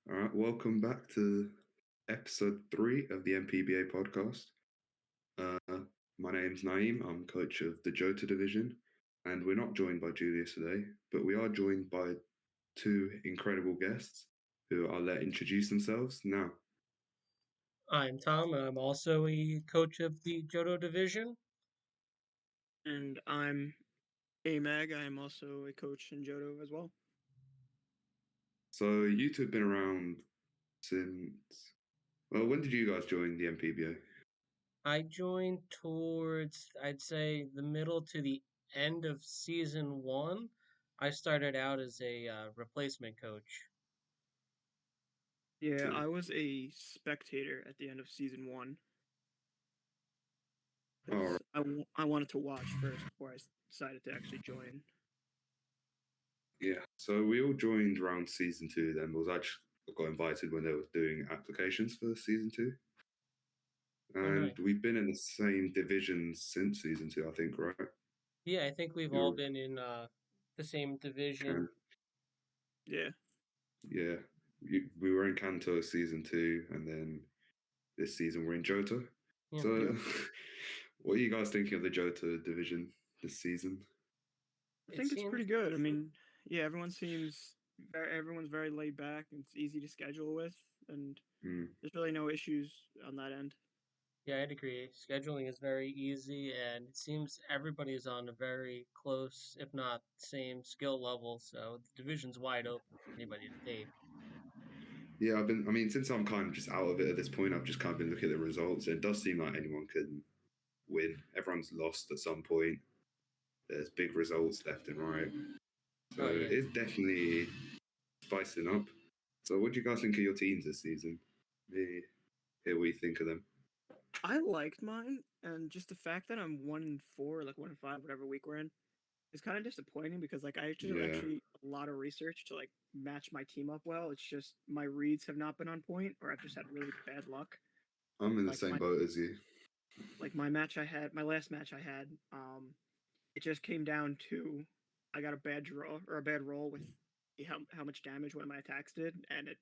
All right, welcome back to episode 3 of the NPBA podcast. Uh, my name's Naim. I'm coach of the Jota division, and we're not joined by Julius today, but we are joined by two incredible guests who I'll let introduce themselves now. I'm Tom, and I'm also a coach of the Jodo division. And I'm Amag. I am also a coach in Jodo as well. So you two have been around since, well, when did you guys join the NPBA? I joined towards, I'd say, the middle to the end of season one. I started out as a replacement coach. Yeah, I was a spectator at the end of season 1 All right. because I wanted to watch first before I decided to actually join. Yeah, so we all joined around season 2 then. Was actually got invited when they were doing applications for season 2. Oh, nice. And we've been in the same division since season 2, I think, right? Yeah, I think we've all You're been in the same division. Can, Yeah. yeah. We were in Kanto season 2, and then this season we're in Jota. Yeah. So, what are you guys thinking of the Jota division this season? I It think it's pretty seems, good. I mean, yeah, everyone's very laid back and it's easy to schedule with, and there's really no issues on that end. yeah, I'd agree. Scheduling is very easy, and it seems everybody is on a very close, if not same skill level, so the division's wide open for anybody to take. Yeah, since I'm kind of just out of it at this point, I've just kind of been looking at the results. It does seem like anyone can win. Everyone's lost at some point. There's big results left and right. So Oh, yeah. it's definitely spicing up. So what do you guys think of your teams this season? Me, hear what you think of them. I liked mine, and just the fact that I'm 1-4, like 1-5, whatever week we're in, is kind of disappointing because like I actually a lot of research to like match my team up well. It's just my reads have not been on point, or I've just had really bad luck. I'm in the Like same boat as you. my last match I had, it just came down to I got a bad draw or a bad roll with how much damage one of my attacks did, and it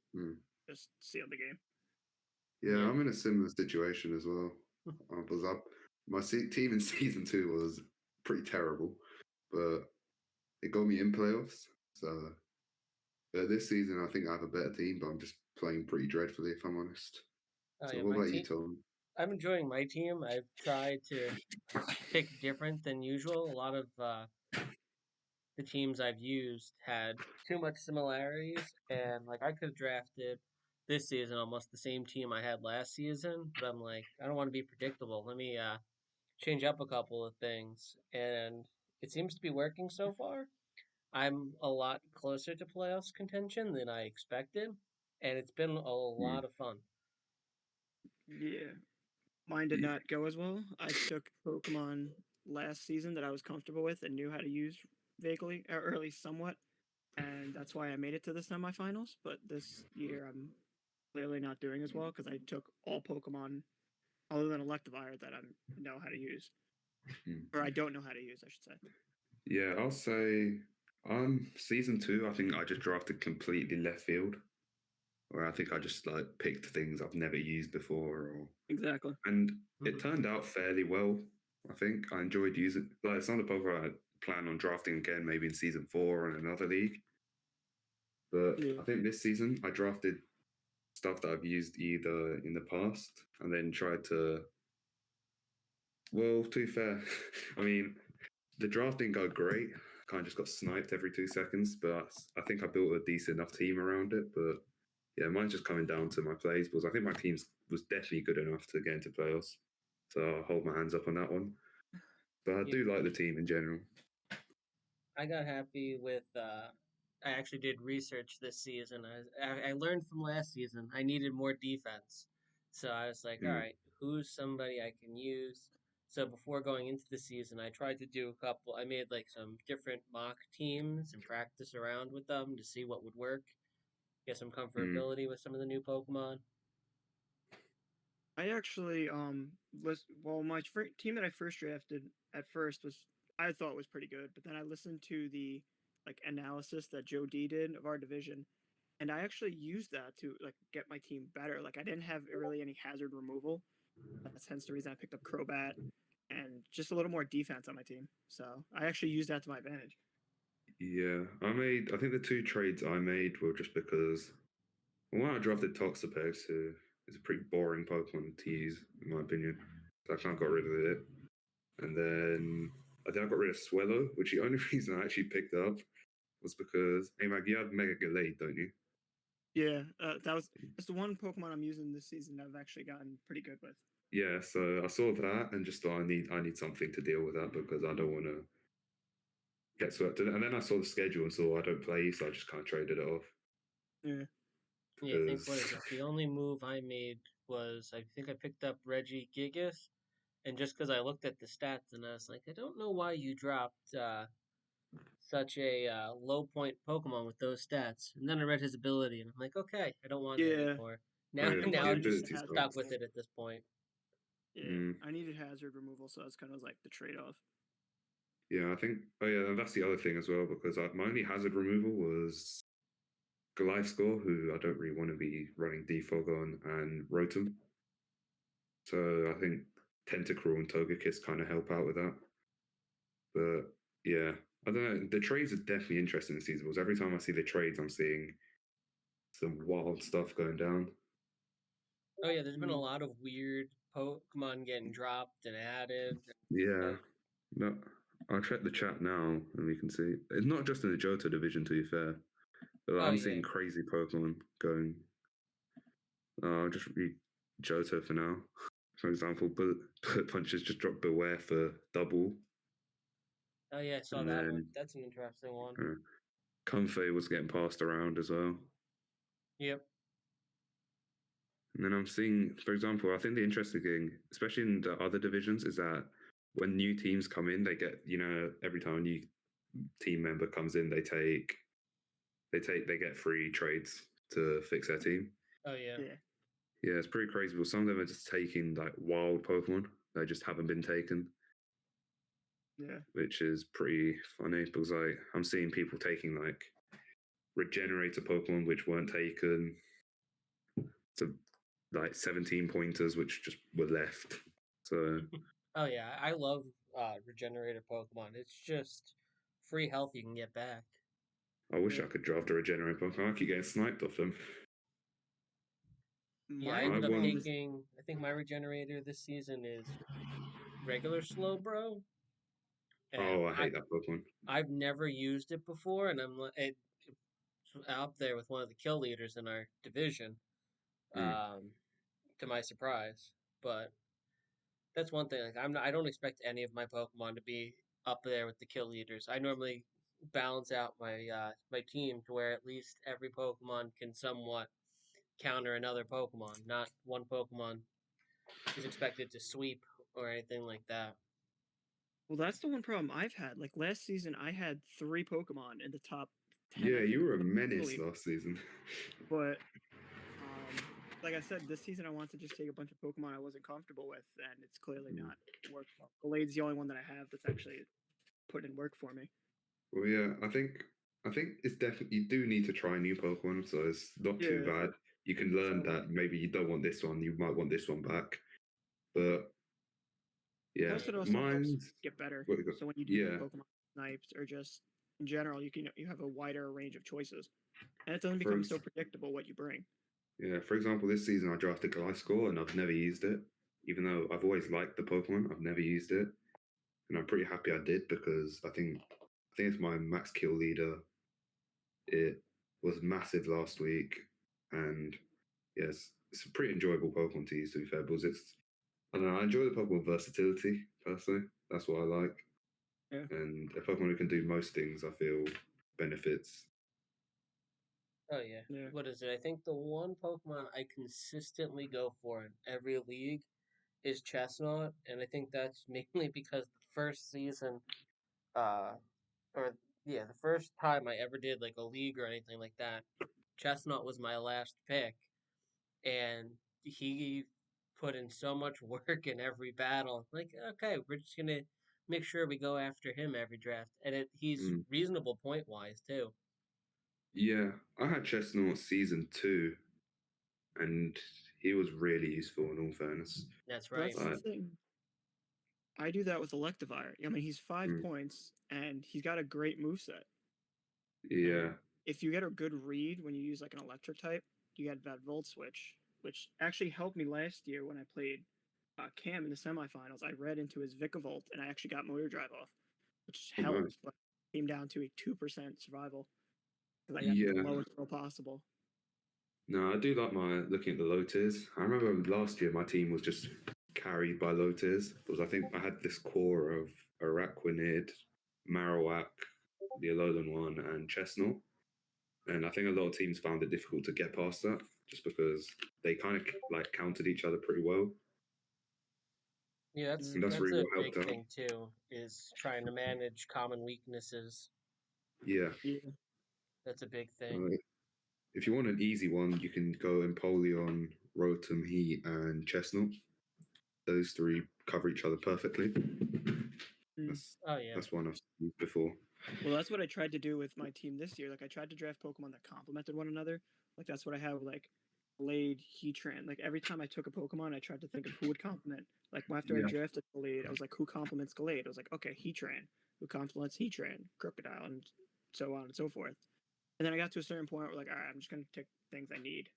just sealed the game. Yeah, Yeah. I'm in a similar situation as well. Because my team in season 2 was pretty terrible, but it got me in playoffs. So this season, I think I have a better team, but I'm just playing pretty dreadfully, if I'm honest. Oh, So yeah, what my about you, team. Tom? I'm enjoying my team. I've tried to pick different than usual. A lot of the teams I've used had too much similarities, and like I could have drafted this season almost the same team I had last season, but I'm like, I don't want to be predictable. Let me change up a couple of things, and it seems to be working so far. I'm a lot closer to playoffs contention than I expected, and it's been a lot of fun. Yeah, mine did not go as well. I took Pokemon last season that I was comfortable with and knew how to use vaguely, or at least somewhat, and that's why I made it to the semifinals. But this year, I'm clearly not doing as well because I took all Pokemon other than Electivire that I know how to use, or I don't know how to use, I should say. Yeah, I'll say season 2, I think I just drafted completely left field. Or I think I just like picked things I've never used before, Exactly. and it turned out fairly well. I think I enjoyed using. Like, it's not a bother I plan on drafting again, maybe in season 4 in another league. But Yeah. I think this season I drafted stuff that I've used either in the past and then tried to. Well, to be fair, I mean, the draft didn't go great. Kind of just got sniped every 2 seconds, but I think I built a decent enough team around it. But yeah, mine's just coming down to my plays because I think my team was definitely good enough to get into playoffs. So I'll hold my hands up on that one. But I Yeah, do like the team in general. I got happy with. I actually did research this season. I learned from last season. I needed more defense, so I was like, all Mm. right, who's somebody I can use? So before going into the season, I tried to do a couple. I made like some different mock teams and practice around with them to see what would work. Get some Mm. comfortability with some of the new Pokemon. I actually my team that I first drafted at first was I thought was pretty good, but then I listened to the like analysis that Joe D did of our division, and I actually used that to like get my team better. Like I didn't have really any hazard removal. That's hence the reason I picked up Crobat and just a little more defense on my team. So I actually used that to my advantage. Yeah, I think the two trades I made were just because one, I drafted Toxapex, who is a pretty boring Pokemon to use, in my opinion. So I kind of got rid of it. And then I think I got rid of Swellow, which the only reason I actually picked up was because, hey, Mag, you have Mega Gallade, don't you? Yeah, that's the one Pokemon I'm using this season that I've actually gotten pretty good with. Yeah, so I saw that and just thought I need something to deal with that because I don't want to get swept in it. And then I saw the schedule and saw I don't play, so I just kind of traded it off. Yeah. Yeah, I think what Because is it? The only move I made was I think I picked up Reggie Gigas, and just because I looked at the stats and I was like, I don't know why you dropped such a low point Pokemon with those stats. And then I read his ability, and I'm like, okay, I don't want it Yeah, anymore. oh Now, yeah, it now the I'm wasn't just just the ability's hazard gone. stuck with removal. it at this point. Yeah, I needed hazard removal, so that's kind of like the trade-off. Yeah, I think. Oh yeah, that's the other thing as well because my only hazard removal was Gliscor, who I don't really want to be running Defog on, and Rotom. So I think Tentacruel and Togekiss kind of help out with that. But yeah, I don't know. The trades are definitely interesting in seasonals. Every time I see the trades, I'm seeing some wild stuff going down. Oh yeah, there's been a Mm. lot of weird Pokemon getting dropped and added. Yeah, Like, no, I'll check the chat now and we can see. It's not just in the Johto division, to be fair. But oh I'm yeah, seeing crazy Pokemon going. I'll just read Johto for now. For example, Bullet Punches just dropped Beware for double. oh yeah, I saw And that one. then That's an interesting one. Comfey was getting passed around as well. Yep. And then I'm seeing, for example, I think the interesting thing, especially in the other divisions, is that when new teams come in, they get, every time a new team member comes in, they get free trades to fix their team. Oh yeah. Yeah. Yeah, it's pretty crazy. But some of them are just taking like wild Pokemon that just haven't been taken. Yeah. Which is pretty funny because I'm seeing people taking like regenerator Pokemon which weren't taken to like 17 pointers which just were left. So Oh yeah, I love regenerator Pokemon. It's just free health you can get back. I wish Yeah. I could draft a regenerator Pokemon. I keep getting sniped off them. Yeah, I My I ended up Pokemon want. this taking. I think my regenerator this season is regular Slowbro, and Oh, I hate that Pokemon. I've never used it before, and it's up there with one of the kill leaders in our division. Mm. Um, to my surprise, but that's one thing. Like I don't expect any of my Pokemon to be up there with the kill leaders. I normally balance out my team to where at least every Pokemon can somewhat counter another Pokemon. Not one Pokemon is expected to sweep or anything like that. Well, that's the one problem I've had. Like last season, I had 3 Pokemon in the top 10, Yeah, I think, you of were a the kill menace leader. last season. But like I said, this season I want to just take a bunch of Pokemon I wasn't comfortable with, and it's clearly Mm. not worked well. Gallade's the only one that I have that's actually put in work for me. Well, yeah, I think it's definitely you do need to try new Pokemon, so it's not too Yeah. bad. You can learn So that maybe you don't want this one, you might want this one back. But yeah, plus, it also helps mine's get better. what you got. So when you do get Yeah, Pokemon snipes or just in general, you have a wider range of choices, and it doesn't for become ex- so predictable what you bring. yeah, for example, this season I drafted Gliscor and I've never used it, even though I've always liked the Pokemon. I've never used it, and I'm pretty happy I did because I think it's my max kill leader. It was massive last week, and yes, it's a pretty enjoyable Pokemon to use. To be fair, because I don't know, I enjoy the Pokemon versatility personally. That's what I like, Yeah. and a Pokemon who can do most things, I feel benefits. Oh yeah. Yeah. What is it? I think the one Pokemon I consistently go for in every league is Chestnut, and I think that's mainly because the first season, uh, or yeah, the first time I ever did like a league or anything like that, Chestnut was my last pick, and he put in so much work in every battle. Like, okay, we're just gonna make sure we go after him every draft, and he's Mm. reasonable point wise too. Yeah, I had Chestnut season 2, and he was really useful in all fairness. That's Well, right. that's the Like, thing. I do that with Electivire. I mean, he's 5 points, and he's got a great moveset. yeah, If you get a good read when you use like an electric type, you get that Volt Switch, which actually helped me last year when I played Cam in the semifinals. I read into his Vikavolt, and I actually got Motor Drive off, which oh, nice. helped, but came down to a 2% survival because I got the Yeah. lowest roll possible. No, I do like my looking at the low tiers. I remember last year my team was just carried by low tiers because I think I had this core of Araquanid, Marowak, the Alolan one, and Chestnut. And I think a lot of teams found it difficult to get past that just because they kind of like countered each other pretty well. Yeah, And that's that's really a what big helped out. thing too, is trying to manage common weaknesses. Yeah. Yeah. That's a big thing. If you want an easy one, you can go Empoleon, Rotom, Heat, and Chestnut. Those three cover each other perfectly. That's Oh yeah. that's one I've seen before. Well, that's what I tried to do with my team this year. Like, I tried to draft Pokemon that complemented one another. Like, that's what I have with, like, Blade, Heatran. Like, every time I took a Pokemon, I tried to think of who would complement. Like, after I Yeah. drafted Blade, I was like, who complements Glade? I was like, okay, Heatran. Who complements Heatran? Crocodile, and so on and so forth. And then I got to a certain point where, like, all right, I'm just going to take things I need.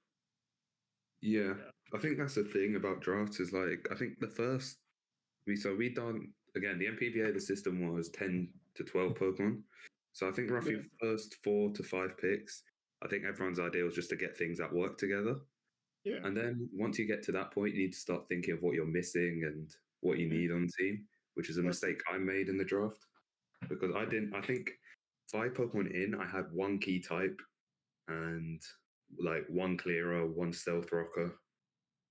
Yeah, I think that's the thing about drafts is like I think the first we done again the NPBA the system was 10 to 12 Pokemon, so I think roughly first 4 to 5 picks. I think everyone's idea was just to get things that work together, Yeah. and then once you get to that point, you need to start thinking of what you're missing and what you need on the team, which is a mistake I made in the draft because I didn't. I think 5 Pokemon in, I had one key type and like one clearer, one stealth rocker,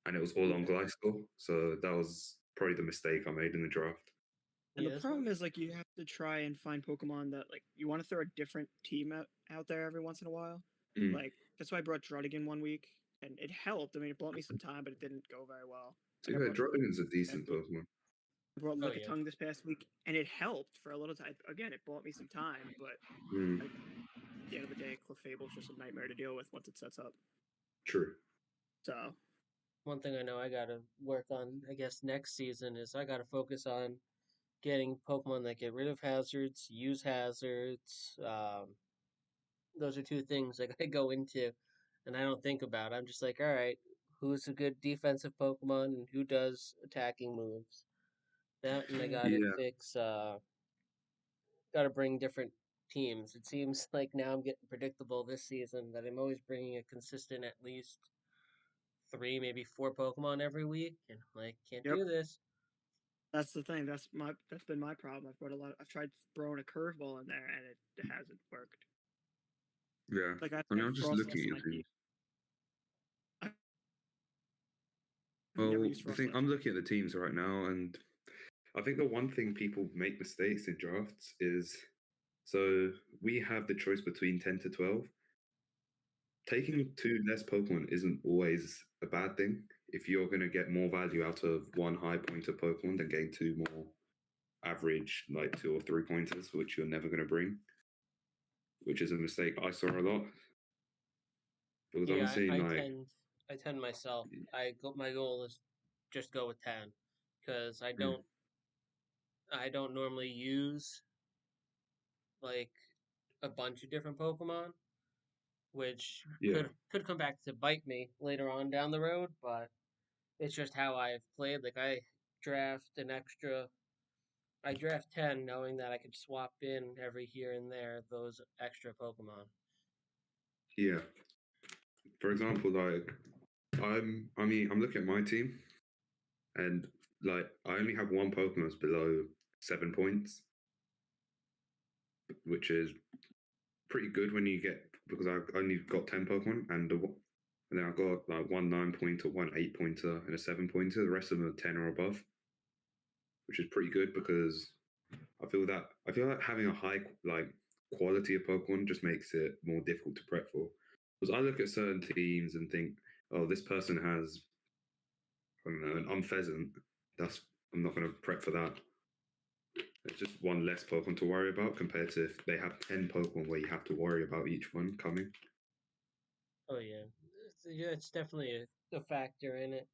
and it was all on Gliscor. So that was probably the mistake I made in the draft. And Yeah, the problem is, like, you have to try and find Pokemon that, like, you want to throw a different team out there every once in a while. Like, that's why I brought Druddigan one week, and it helped. I mean, it bought me some time, but it didn't go very well. So Like, I yeah, brought Druddigan's a decent Pokemon. Pokemon. I brought Oh, Lickitung this past week, and it helped for a little time. Again, it bought me some time, but Mm, at the end of the day, Clefable's just a nightmare to deal with once it sets up. true. So, one thing I know I gotta work on, I guess, next season is I gotta focus on getting Pokemon that get rid of hazards, use hazards. Those are two things that I go into and I don't think about. I'm just like, all right, who's a good defensive Pokemon and who does attacking moves? That and I gotta Yeah, fix gotta bring different teams. It seems like now I'm getting predictable this season that I'm always bringing a consistent at least 3, maybe 4 Pokemon every week, and like can't yep, do this. that's the thing. That's been my problem. I've tried throwing a curveball in there, and it hasn't worked. yeah. Like, I've I mean, had I'm just looking Frostless in at my the team. I've never well, used the thing Frostless. I'm looking at the teams right now, and I think the one thing people make mistakes in drafts is so we have the choice between 10 to 12. Taking 2 less Pokemon isn't always a bad thing. If you're going to get more value out of one high pointer Pokemon than getting 2 more average, like 2 or 3 pointers, which you're never going to bring, which is a mistake I saw a lot. Because I'm Yeah, seeing I like, tend myself. My goal is just go with 10 because mm, I don't normally use like a bunch of different Pokemon, which yeah, could come back to bite me later on down the road, but it's just how I've played. Like draft an extra I draft 10 knowing that I could swap in every here and there those extra Pokemon. yeah. For example, like I'm looking at my team, and like I only have one Pokemon that's below 7 points, which is pretty good when you get because I've only got 10 Pokemon, and then I've got like one 9 pointer, one 8 pointer, and a 7 pointer. The rest of them are 10 or above, which is pretty good because I feel like having a high like quality of Pokemon just makes it more difficult to prep for. Because I look at certain teams and think, oh, this person has I don't know an Unpheasant. I'm not going to prep for that. It's just one less Pokemon to worry about compared to if they have 10 Pokemon where you have to worry about each one coming. Oh yeah, it's definitely a factor in it.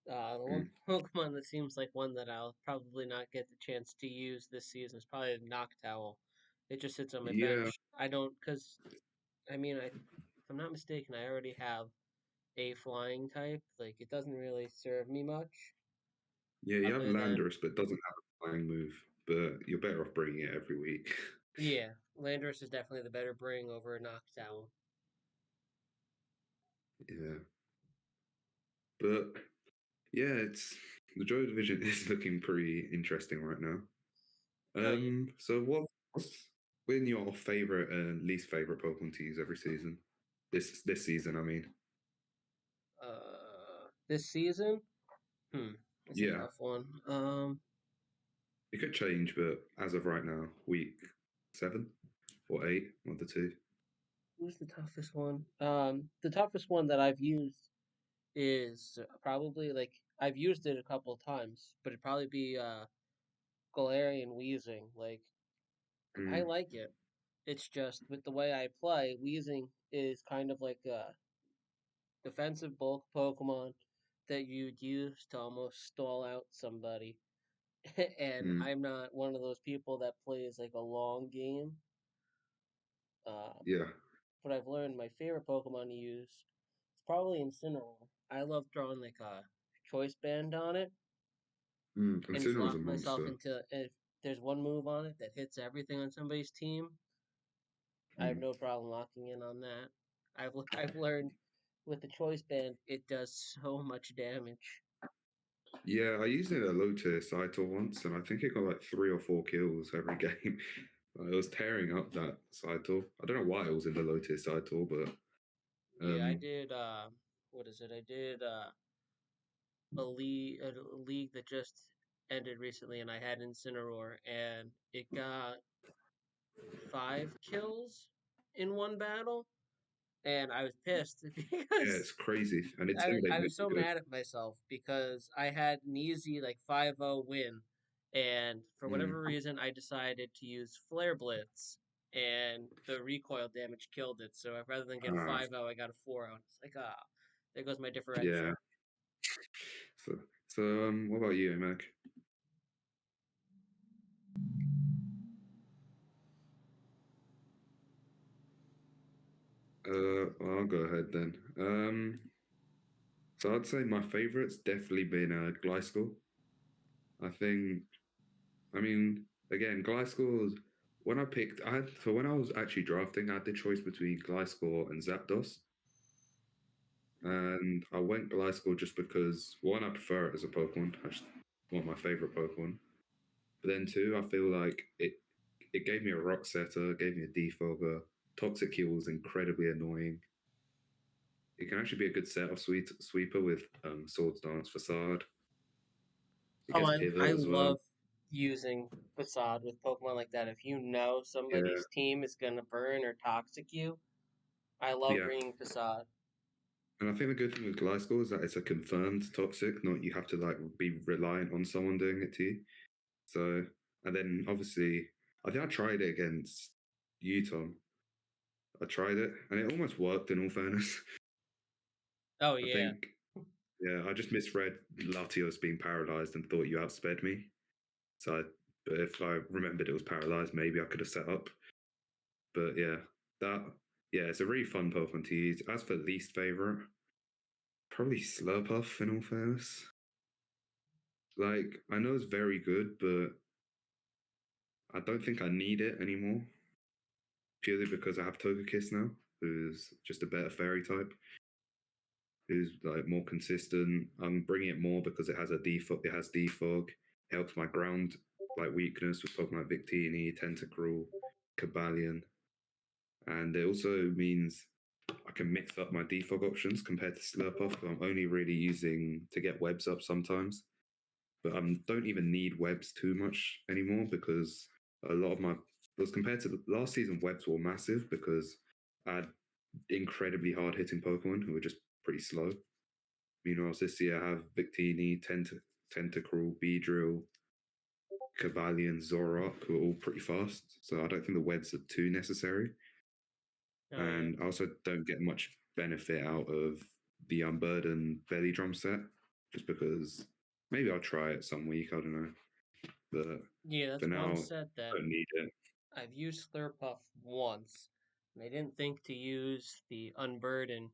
The one Mm. Pokemon that seems like one that I'll probably not get the chance to use this season is probably Noctowl. It just sits on my Yeah, bench. I don't, because I mean, if I'm not mistaken, I already have a flying type. Like it doesn't really serve me much yeah, you have other than Landorus, but it doesn't have a flying move. But you're better off bringing it every week. yeah. Landorus is definitely the better bring over Noctowl. Yeah, but yeah, it's the Joe division is looking pretty interesting right now. Oh yeah. So what's been your favorite and least favorite Pokemon to use every season? This season, I mean. This season, it's a Yeah, tough one. it could change, but as of right now, week 7 or 8, one of the two. Who's the toughest one? The toughest one that I've used is probably like I've used it a couple of times, but it'd probably be Galarian Wheezing. Like I Mm, like it. It's just with the way I play, Wheezing is kind of like a defensive bulk Pokemon that you'd use to almost stall out somebody. And mm, I'm not one of those people that plays like a long game. Um, yeah, but I've learned my favorite Pokemon to use is probably Incineroar. I love throwing like a choice band on it and just Incineroar's a lock myself monster. into if there's one move on it that hits everything on somebody's team, I have Mm. no problem locking in on that. I've learned with the choice band it does so much damage. Yeah, I used it at low tier Saito once, and I think it got like 3 or 4 kills every game. Like, it was tearing up that Saito. I don't know why it was in the low tier Saito, but Yeah, I um, did what is it? I did a league that just ended recently and I had Incineroar and it got 5 kills in one battle and I was pissed yeah, because it's crazy. And I Intimidate was makes so it good. mad at myself because I had an easy like 5-0 win, and for whatever Mm. reason I decided to use Flare Blitz, and the recoil damage killed it. So rather than get a Ah, 5-0, I got a 4-0. It's like there goes my yeah. differential. So, what about you, Mac? Well, I'll go ahead then. So I'd say my favorite's definitely been Gliscor. I think, I mean, again, Gliscor's when I picked, so when I was actually drafting, I had the choice between Gliscor and Zapdos, and I went Gliscor just because one, I prefer it as a Pokemon. I just one of my favorite Pokemon. But then two, I feel like it gave me a Rock Setter, gave me a Defogger. Toxic Heal was incredibly annoying. It can actually be a good set of sweeper with Swords Dance Facade. It Oh, gets I Pivot as well. love using Facade with Pokemon like that. If you know Yeah, somebody's team is gonna burn or toxic you, I love yeah. bringing Facade. And I think the good thing with Gliscor is that it's a confirmed toxic, not you have to like be reliant on someone doing it to you. So, and then obviously, I think I tried it against Tom. I tried it, and it almost worked. In all fairness, Oh I yeah. think, yeah, I just misread Latios being paralyzed and thought you outsped me. So, but if I remembered it was paralyzed, maybe I could have set up. But yeah, that yeah, it's a really fun Pokemon to use. As for least favorite, probably Slurpuff. In all fairness, like I know it's very good, but I don't think I need it anymore. Purely because I have Togekiss now, who's just a better fairy type, who's like more consistent. I'm bringing it more because it has a defog. It has defog. Helps my ground like weakness with Pokemon like Victini, Tentacruel, Cobalion, and it also means I can mix up my defog options compared to Slurpuff. I'm only really using to get webs up sometimes, but I don't even need webs too much anymore because a lot of my was compared to last season, webs were massive because I had incredibly hard hitting Pokemon who were just pretty slow. Meanwhile, this year I have Victini, Tentacruel, Beedrill, Cavalli and Zoroark, who are all pretty fast. So I don't think the webs are too necessary. Oh, And I also don't get much benefit out of the Unburdened Belly Drum set, just because maybe I'll try it some week. I don't know. But yeah, for that's one now, set I that don't need it. I've used Slurpuff once, and I didn't think to use the Unburden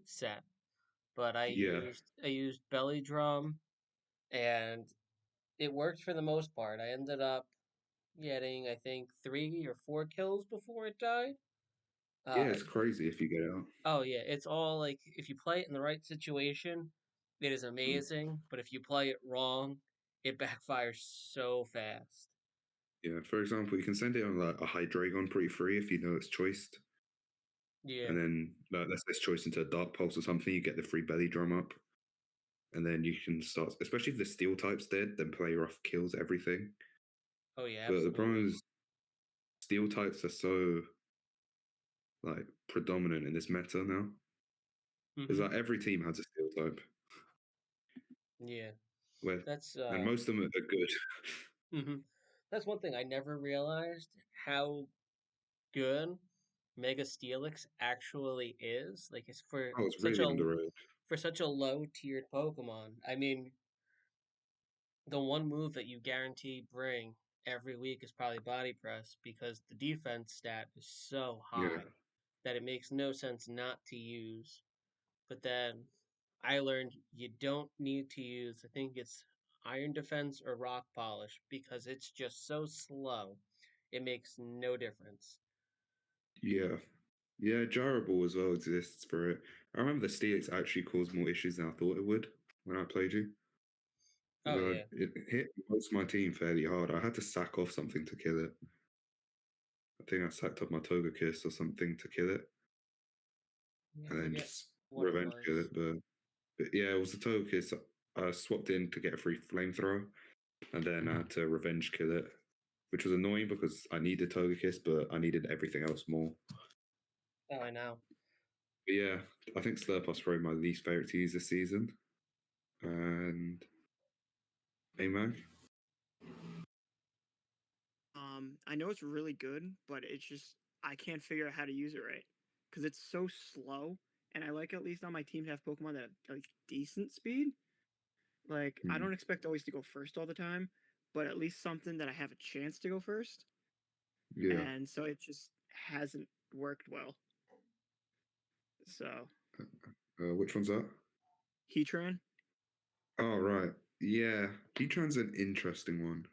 set, but Yeah. I used Belly Drum, and it worked for the most part. I ended up getting, I think, 3 or 4 kills before it died. Yeah, Uh, it's crazy if you get out. oh yeah, it's all like if you play it in the right situation, it is Mm. amazing. But if you play it wrong, it backfires so fast. Yeah, for example, you can send it on like a Hydreigon pretty free if you know it's choiced. Yeah. And then let's say it's choiced into a Dark Pulse or something, you get the free Belly Drum up. And then you can start, especially if the Steel type's dead, then play rough kills everything. Oh yeah, But the problem absolutely. is Steel types are so like predominant in this meta now. It's Hmm. like every team has a Steel type, Yeah. where That's and most of them are good. hmm That's one thing I never realized how good Mega Steelix actually is. Like it's Oh, it's really underrated. for such a low tiered Pokemon. I mean, the one move that you guarantee bring every week is probably Body Press because the defense stat is so Yeah, high that it makes no sense not to use. But then I learned you don't need to use, I think it's Iron Defense or Rock Polish because it's just so slow. It makes no difference. yeah, yeah. Gyroball as well exists for it. I remember the Steelix actually caused more issues than I thought it would when I played you. Oh Because yeah. it hit most of my team fairly hard. I had to sack off something to kill it. I think I sacked off my Togekiss or something to kill it, Yeah, I and then forget just what it revenge kill was. it. But yeah, it was the Togekiss. I swapped in to get a free flamethrower, and then I had to revenge kill it, which was annoying because I needed Togekiss, but I needed everything else more. Oh, I know. But yeah, I think Slurpuff's probably my least favorite to use this season. And Amag, I know it's really good, but it's just I can't figure out how to use it right because it's so slow. And I like at least on my team to have Pokemon that have like decent speed. Like I don't expect always to go first all the time, but at least something that I have a chance to go first. yeah. And so it just hasn't worked well. So Which one's that? Heatran, Oh right, yeah. Heatran's an interesting one.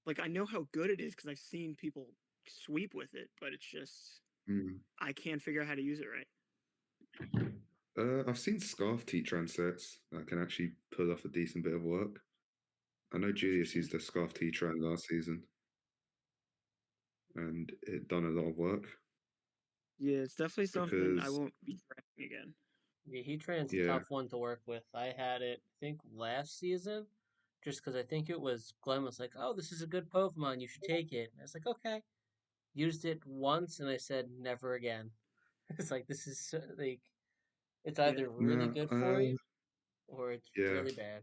like I know how good it is because I've seen people sweep with it, but it's just Mm. I can't figure out how to use it right. I've seen Scarf Heatran sets that can actually pull off a decent bit of work. I know Julius Interesting. used the Scarf Heatran last season, and it done a lot of work Yeah, it's definitely something I because won't be trying again. Yeah, Heatran's a yeah, tough one to work with. I had it, I think, last season, just because I think it was Glenn was like, "Oh, this is a good Pokemon. You should take it." And I was like, "Okay." Used it once, and I said, "Never again." It's like this is like it's Yeah. either really no, good for you or it's yeah. really bad.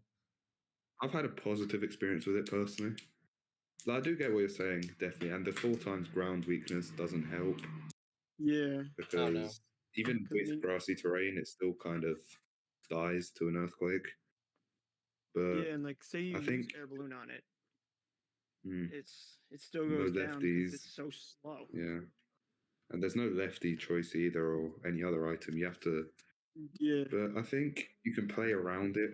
I've had a positive experience with it personally. Like, I do get what you're saying, definitely, and the 4 times ground weakness doesn't help Yeah. Oh no. because even Because I with mean, grassy terrain, it still kind of dies to an earthquake. But yeah, and like say you I use think air balloon on it, mm, it still no goes down because lefties, it's so slow. yeah, and there's no lefty choice either or any other item. You have to, Yeah. but I think you can play around it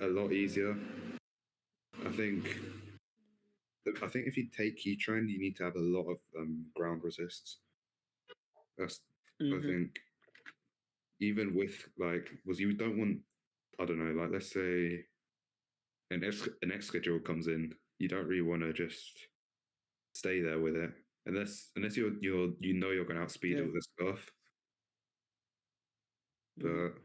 a lot easier. I think. I think if you take Keytrain, you need to have a lot of ground resists. That's I Mm-hmm. think even with like was you don't want I don't know like let's say an X schedule comes in, you don't really want to just stay there with it unless you're going to outspeed it Yeah. with a scarf. Mm-hmm. But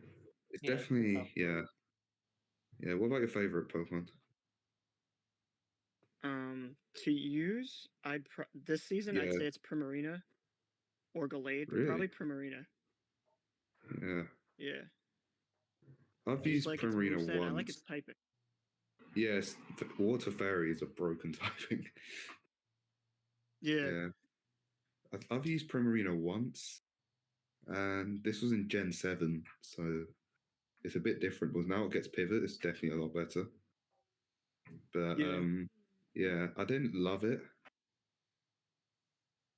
it's Yeah, it's a tough definitely move. yeah. What about your favorite Pokemon? To use, this season I'd Yeah, say it's Primarina or Gallade, but really. probably Primarina. Yeah, Yeah. I've I just used like its Primarina moveset. I like once. its typing. Yes, water fairies are broken typing. Yeah. Yeah. I've used Primarina once, and this was in Gen 7, so it's a bit different. But now it gets pivot, it's definitely a lot better. But Yeah. yeah, I didn't love it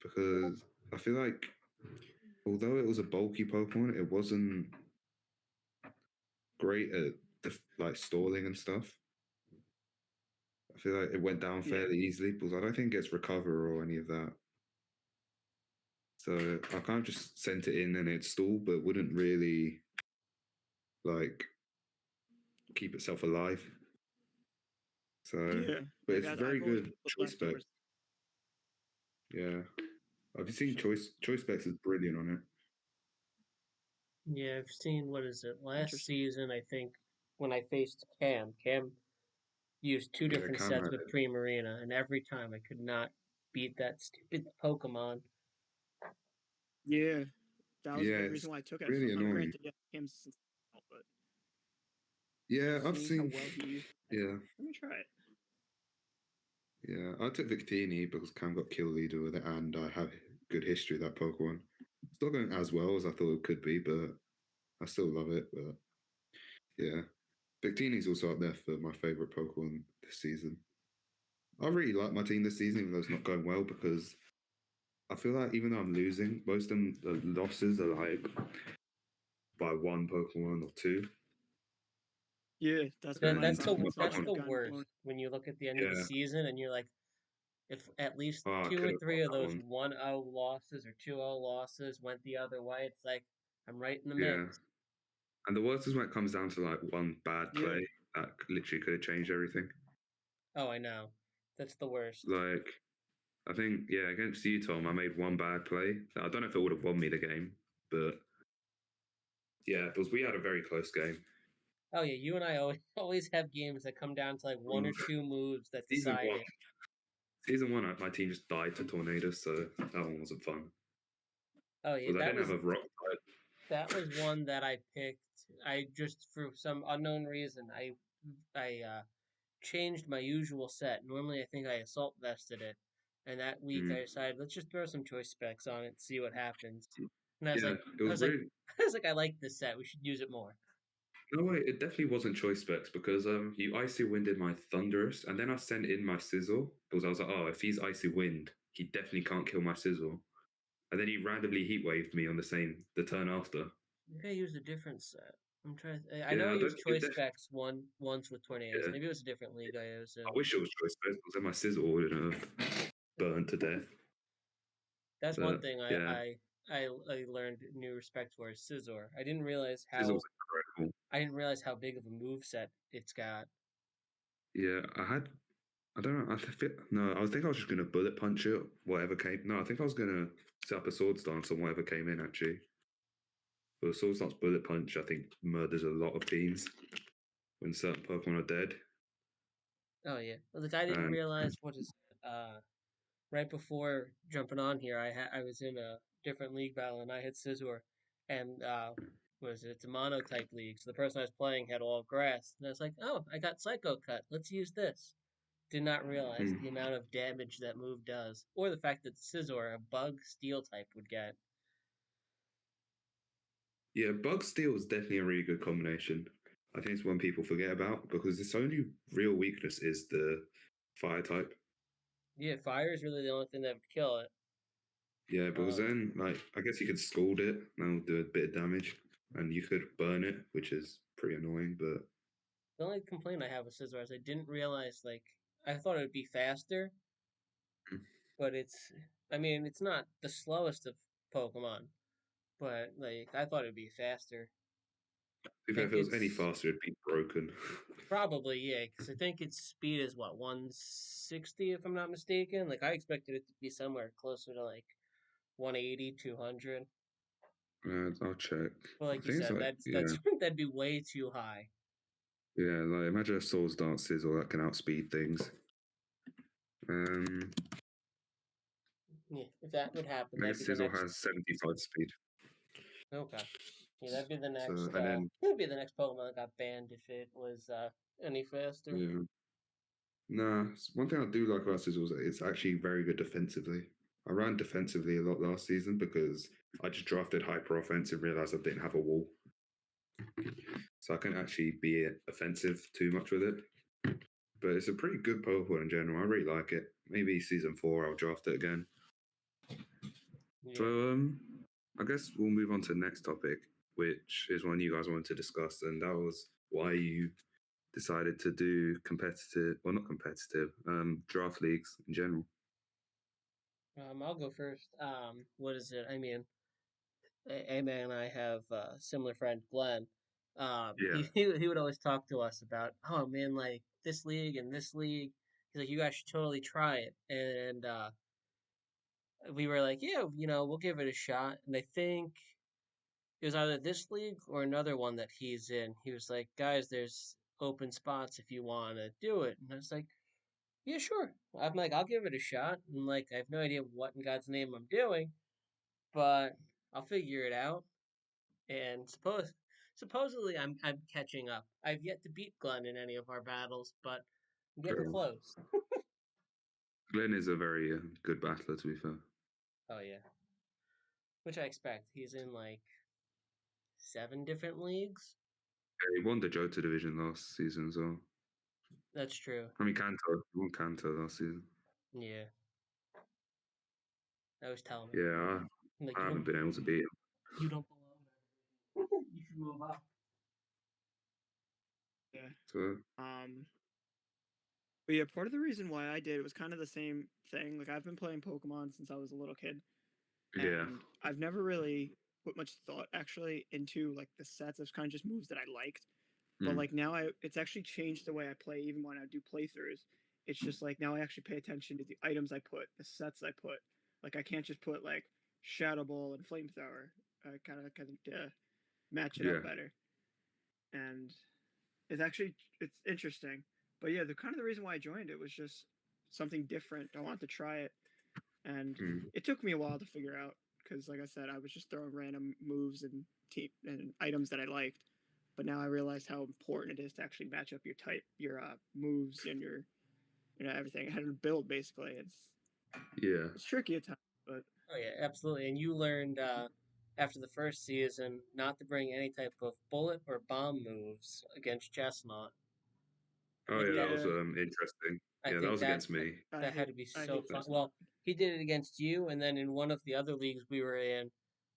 because I feel like although it was a bulky Pokemon, it wasn't great at like stalling and stuff. I feel like it went down Yeah. fairly easily because I don't think it's recover or any of that. So I kind of just sent it in and it stalled, but wouldn't really like keep itself alive. So, Yeah. but Like it's I've very always good put choice spec. leftovers. Yeah, have you seen So choice specs is brilliant on it. Yeah, I've seen, what is it? Last interesting. season, I think, when I faced Cam used two Yeah, different Cam sets had with it. Primarina, and every time I could not beat that stupid Pokemon. Yeah. That was a Yeah, big it's reason why I took it. really I mean, annoying. granted, yeah, Cam's since, but Yeah, I've seeing how seen. well he used it, Yeah, let me try it. yeah, I took Victini because Cam got kill leader with it, and I have good history with that Pokemon. It's not going as well as I thought it could be, but I still love it. But yeah, Victini's also up there for my favorite Pokemon this season. I really like my team this season, even though it's not going well, because I feel like even though I'm losing, most of them, the losses are like by one Pokemon or two. Yeah, that's been That my And that's problem. the my Some that's teams Pokemon, the gotten worst blown. when you look at the end of the yeah, season and you're like, if at least oh, I two could or have got three of that those one. 1-0 losses or 2-0 losses went the other way, it's like I'm right in the Yeah, mix. and the worst is when it comes down to like one bad Yeah. play that literally could have changed everything. Oh, I know. That's the worst. Like, I think, yeah, against you, Tom, I made one bad play. I don't know if it would have won me the game, but yeah, because we had a very close game. Oh yeah, you and I always always have games that come down to like one or Um, two moves that season decide one, it. season one, my team just died to tornadoes, so that one wasn't fun. Oh yeah, Because I didn't have a rock type. that was one that I picked. I just for some unknown reason I changed my usual set. Normally I think I assault vested it, and that week I Mm. decided let's just throw some choice specs on it and see what happens. And Yeah, it I was was like, really. I was like, I like this set. We should use it more. No way, it definitely wasn't choice specs because you icy winded my Thunderous, and then I sent in my Sizzle because I was like, oh, if he's icy wind, he definitely can't kill my Sizzle. And then he randomly heat waved me on the turn after. Maybe I used a different set. I'm trying. I know Yeah, I I don't used think it choice definitely. specs once with tornadoes. Yeah, Maybe it was a different league I was I in. wish it was choice specs because then my Sizzle would have burned to death. That's one But thing yeah, I learned new respect for is Scizor. Sizzle's incredible. I didn't realize how big of a move set it's got. Yeah, I don't know. No, I think I was just gonna bullet punch it, whatever came. No, I think I was gonna set up a sword stance on whatever came in actually. But the sword stance bullet punch, I think, murders a lot of teams when certain Pokemon are dead. Oh yeah, like I didn't And realize what is right before jumping on here. I was in a different league battle and I had Scizor, and was it? It's a mono type league. So the person I was playing had all grass, and I was like, oh, I got Psycho Cut. Let's use this. Did not realize the amount of damage that move does, or the fact that Scizor, a bug steel type, would get. yeah, Bug Steel is definitely a really good combination. I think it's one people forget about because its only real weakness is the fire type. Yeah, fire is really the only thing that would kill it. Yeah, because Um, then, like, I guess you could scald it and it'll do a bit of damage, and you could burn it, which is pretty annoying. But the only complaint I have with Scizor is I didn't realize like I thought it would be faster, but I mean it's not the slowest of Pokemon, but like I thought it'd be faster. I if think it was any it's faster, it'd be broken. probably yeah, because I think its speed is what 160 if I'm not mistaken. Like I expected it to be somewhere closer to like 180, 200. I'll check. But I like you think it's said, like that's yeah, that'd be way too high. yeah. Like imagine a swords dances or that can outspeed things. Um, Yeah, if that would happen, I that'd guess be the Sizzle next. has 75 speed. Okay. Yeah, that'd be the So next. and then That'd be the next Pokemon that got banned if it was any faster. yeah. Nah, one thing I do like about Sizzle is that it's actually very good defensively. I ran defensively a lot last season because I just drafted hyper offensive, realized I didn't have a wall. So I couldn't actually be offensive too much with it. But it's a pretty good Pokemon in general. I really like it. Maybe season 4 I'll draft it again. Yeah. So I guess we'll move on to the next topic, which is one you guys wanted to discuss, and that was why you decided to do competitive, well, not competitive, draft leagues in general. I'll go first. What is it? I mean, Amag and I have a similar friend, Glenn. Yeah. He would always talk to us about, oh man, like this league and this league. He's like, you guys should totally try it. And we were like, yeah, we'll give it a shot. And I think it was either this league or another one that he's in. He was like, guys, there's open spots if you want to do it. And I was like, yeah, sure. I'm like, I'll give it a shot. And like, I have no idea what in God's name I'm doing, but I'll figure it out. And supposedly I'm catching up. I've yet to beat Glenn in any of our battles, but I'm getting True. close. Glenn is a very good battler, to be fair. Oh yeah, which I expect. He's in like 7 different leagues. Yeah, he won the Johto division last season as well. That's true. I mean, Kanto. He won Kanto last season. Yeah, I was telling him. Yeah, Like, I haven't been able to beat him. you don't belong. You should move up. Yeah. So, But yeah, part of the reason why I did it was kind of the same thing. Like I've been playing Pokemon since I was a little kid, yeah. and I've never really put much thought actually into like the sets. It's kind of just moves that I liked. But like now it's actually changed the way I play even when I do playthroughs. It's just like now I actually pay attention to the items I put, the sets I put. Like I can't just put like Shadow Ball and Flamethrower. I kind of match it Yeah. up better. And it's interesting. But yeah, the kind of the reason why I joined it was just something different. I wanted to try it, and it took me a while to figure out because, like I said, I was just throwing random moves and items that I liked. But now I realize how important it is to actually match up your moves, and your everything. How to build basically. It's tricky at times, but Oh yeah, absolutely. And you learned after the first season not to bring any type of bullet or bomb moves against Chestnut. Oh Like yeah, that that. was yeah, interesting. I Yeah, that think was against me. that had to be I so hate fun. Chestnut. Well, he did it against you, and then in one of the other leagues we were in,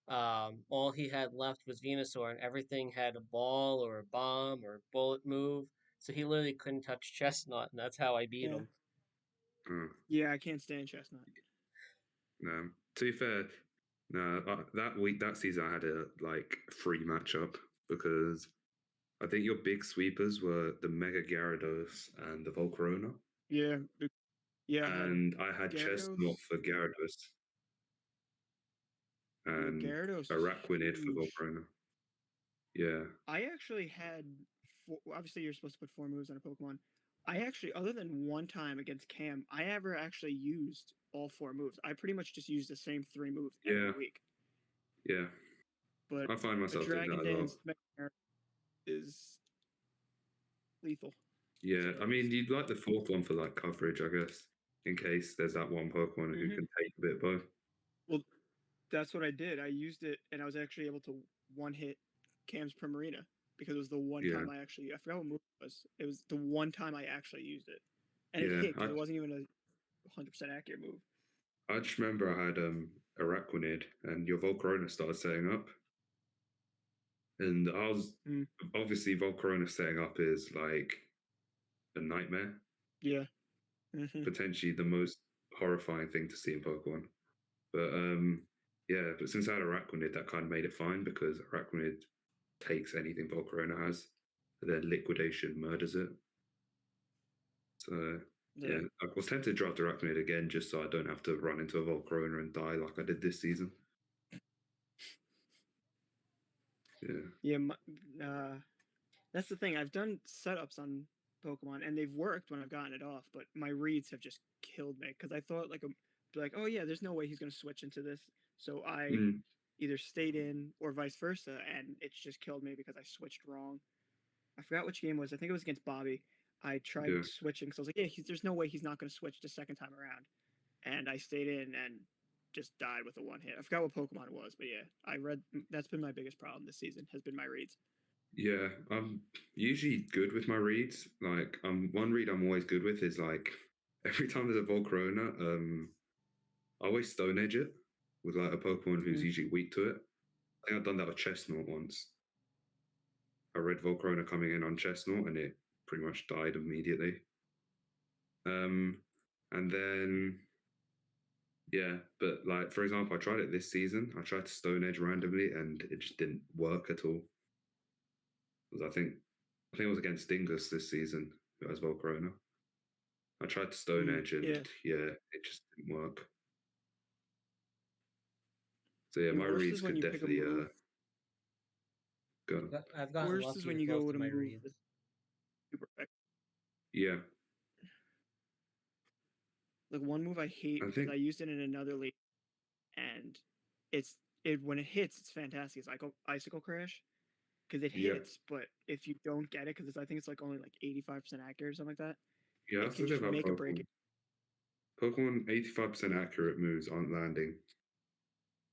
all he had left was Venusaur, and everything had a ball or a bomb or a bullet move. So he literally couldn't touch Chestnut, and that's how I beat Yeah, him. yeah, I can't stand Chestnut. No, to be fair, no, that season I had a like free matchup because I think your big sweepers were the Mega Gyarados and the Volcarona. Yeah, yeah, And I had Gyarados. Chestnut for Gyarados Yeah, and Gyarados is Araquanid for huge. Volcarona. Yeah. I actually had obviously you're supposed to put 4 moves on a Pokemon. I actually, other than one time against Cam, I ever actually used all 4 moves. I pretty much just used the same 3 moves every Yeah. week. Yeah. But I find a myself doing Dragon that as well. Dance is lethal. Yeah. So I mean, you'd like the fourth one for like coverage, I guess, in case there's that one Pokemon who can take a bit of both. well, that's what I did. I used it, and I was actually able to one hit Cam's Primarina because it was the one time I forgot what move it was. It was the one time I actually used it, and it hit because it wasn't even a 100% accurate move. I just remember I had Araquanid and your Volcarona started setting up. And I was obviously Volcarona setting up is like a nightmare. Yeah. Potentially the most horrifying thing to see in Pokemon. But but since I had Araquanid, that kind of made it fine because Araquanid takes anything Volcarona has, and then Liquidation murders it. So yeah, I was tempted to draft Araquanid again just so I don't have to run into a Volcarona and die like I did this season. Yeah. Yeah, that's the thing. I've done setups on Pokemon and they've worked when I've gotten it off, but my reads have just killed me because I thought oh yeah, there's no way he's gonna switch into this. So I either stayed in or vice versa, and it's just killed me because I switched wrong. I forgot which game it was. I think it was against Bobby. I tried Yeah. switching because I was like, yeah, there's no way he's not going to switch the second time around. And I stayed in and just died with a one hit. I forgot what Pokemon it was, but yeah, I read that's been my biggest problem this season has been my reads. Yeah, I'm usually good with my reads. Like, one read I'm always good with is like every time there's a Volcarona, I always Stone Edge it with like a Pokemon who's usually weak to it. I think I've done that with Chestnut once. I read Volcarona coming in on Chestnut and it pretty much died immediately. And then yeah, but like for example, I tried it this season. I tried to Stone Edge randomly and it just didn't work at all. I think it was against Dingus this season as Volcarona. I tried to Stone Edge and yeah, it just didn't work. So yeah, my Worst reads is when could you pick a definitely move. go. I've gotten Worst lucky is when with you go most with of a my move reads. that's super effective. Yeah. Like one move I hate because I used it in another league, and it when it hits, it's fantastic. It's like Icicle Crash because it hits, but if you don't get it, because I think it's like only like 85% accurate or something like that, Yeah, it that's can the thing just about make or Pokemon. break it. Pokemon 85% accurate moves aren't landing.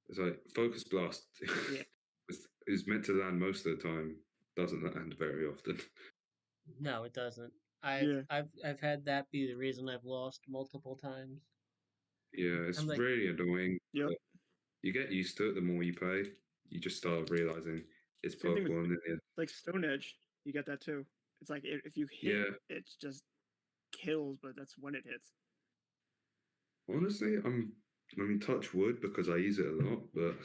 It's like Focus Blast is meant to land most of the time, doesn't land very often. No, it doesn't. I've had that be the reason I've lost multiple times. Yeah, it's like, really annoying. Yep. But you get used to it the more you play. You just start realizing it's Same thing Pokemon. with like Stone Edge. You get that too. It's like if you hit, it's just kills, but that's when it hits. Honestly, I mean, touch wood because I use it a lot, but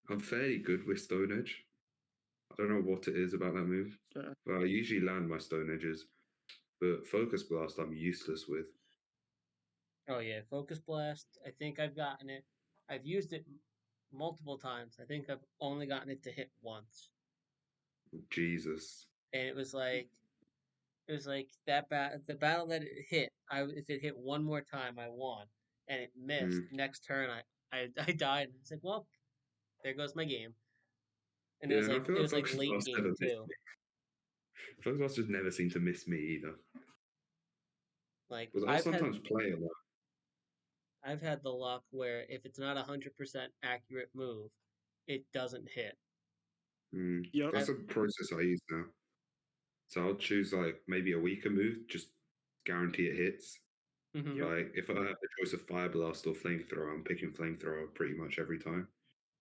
I'm fairly good with Stone Edge. I don't know what it is about that move. But I usually land my Stone Edges, but Focus Blast I'm useless with. Oh yeah, Focus Blast. I think I've gotten it. I've used it multiple times. I think I've only gotten it to hit once. Jesus. And it was like that the battle that it hit. If it hit one more time, I won, and it missed. Next turn, I died. And it's like, well, there goes my game. And yeah, and I feel it was like Focus late Blast game never too. Focus Blast just never seemed to miss me either. Like because I'll sometimes play a lot. I've had the luck where if it's not 100% accurate move, it doesn't hit. That's a process I use now. So I'll choose like maybe a weaker move, just guarantee it hits. Like if I have the choice of Fire Blast or Flamethrower, I'm picking Flamethrower pretty much every time.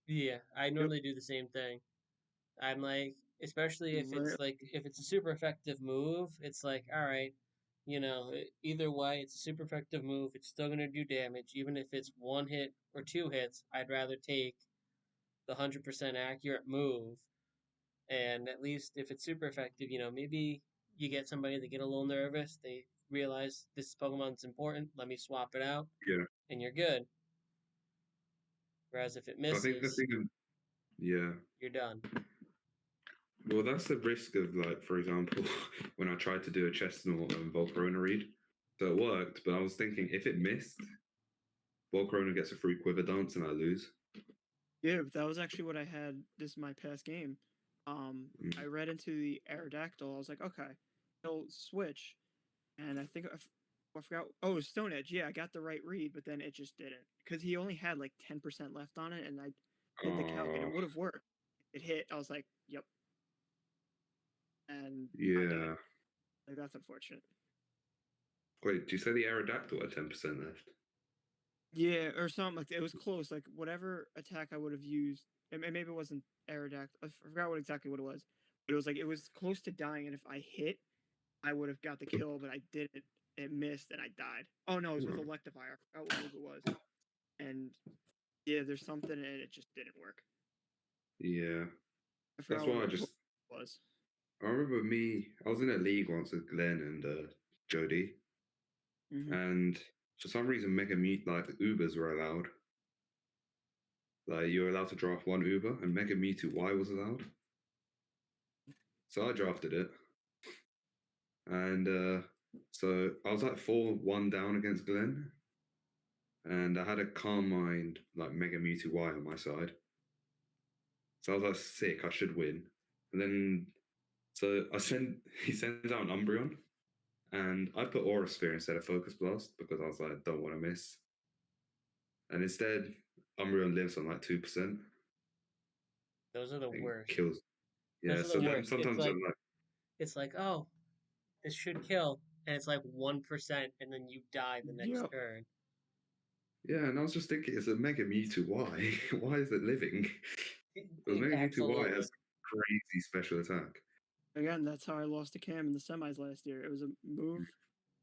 Yeah, I normally do the same thing. I'm like, especially if it's a super effective move, it's like, all right, either way, it's a super effective move. It's still gonna do damage, even if it's one hit or two hits. I'd rather take the 100% accurate move, and at least if it's super effective, maybe you get somebody to get a little nervous. They realize this Pokemon's important. Let me swap it out, and you're good. Whereas if it misses, I think the thing, you're done. Well, that's the risk of, like, for example, when I tried to do a Chestnut and Volcarona read. So it worked, but I was thinking if it missed, Volcarona gets a free Quiver Dance and I lose. Yeah, but that was actually what I had this my past game. I read into the Aerodactyl. I was like, okay, he'll switch. And I think I forgot. Oh, it was Stone Edge. Yeah, I got the right read, but then it just didn't. Because he only had like 10% left on it, and I did the calc, and it would have worked. It hit. I was like, yep. And I died. Like, that's unfortunate. Wait, do you say the Aerodactyl had 10% left? Yeah, or something like that. It was close. Like, whatever attack I would have used, and maybe it wasn't Aerodactyl. I forgot exactly what it was. But it was close to dying, and if I hit, I would have got the kill, but I didn't. It missed, and I died. Oh, no, it was with Electivire. I forgot what move it was. And yeah, there's something, and it just didn't work. Yeah. That's why I just was. I remember I was in a league once with Glenn and Jody. And for some reason, Mega Mute, like, Ubers were allowed. Like, you were allowed to draft one Uber, and Mega Mewtwo Y was allowed. So I drafted it. And so I was like 4-1 down against Glenn. And I had a Calm Mind, like Mega Mewtwo Y on my side. So I was like, sick, I should win. And then, so he sends out an Umbreon. and I put Aura Sphere instead of Focus Blast because I was like, I don't want to miss. And instead, Umbreon lives on like 2%. Those are the And worst. kills. Yeah, Those are so the then worst. sometimes I'm like, It's like, oh, this should kill, and it's like 1%, and then you die the next Yep. turn. yeah, and I was just thinking, it's a Mega Mewtwo. Why? Why is it living? Because Mega Mewtwo Y Absolutely. has crazy special attack. Again, that's how I lost to Cam in the semis last year. It was a move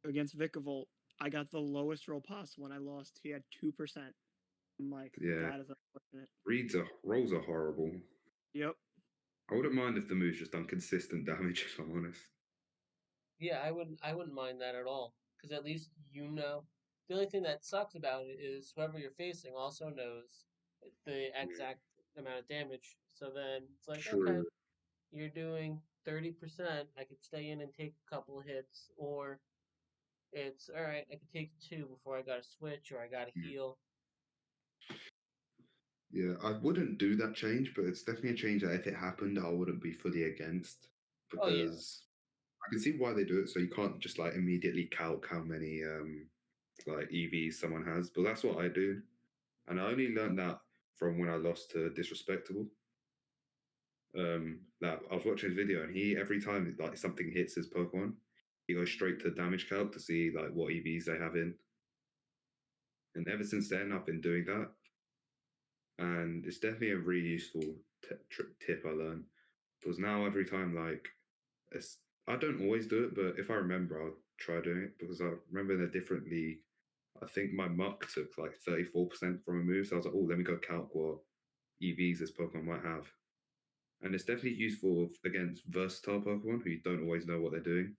against Vikavolt. I got the lowest roll possible when I lost. He had 2%. I'm like, Yeah, that is unfortunate. rolls are horrible. Yep. I wouldn't mind if the move's just done consistent damage, if I'm honest. Yeah, I wouldn't mind that at all, because at least you know. The only thing that sucks about it is whoever you're facing also knows the exact amount of damage. So then it's like, okay, True. you're doing 30%. I could stay in and take a couple of hits, or it's all right. I could take two before I got to switch or I got to heal. Yeah, I wouldn't do that change, but it's definitely a change that if it happened, I wouldn't be fully against Oh yeah, because I can see why they do it. So you can't just like immediately calc how many like EVs someone has, but that's what I do, and I only learned that from when I lost to Disrespectable. That I was watching his video, and he every time like something hits his Pokemon, he goes straight to damage calc to see like what EVs they have in, and ever since then I've been doing that, and it's definitely a really useful tip I learned because now every time like I don't always do it, but if I remember, I'll try doing it because I remember in a different league. I think my muck took like 34% from a move, so I was like, oh, let me go calc what EVs this Pokemon might have. And it's definitely useful against versatile Pokemon who you don't always know what they're doing.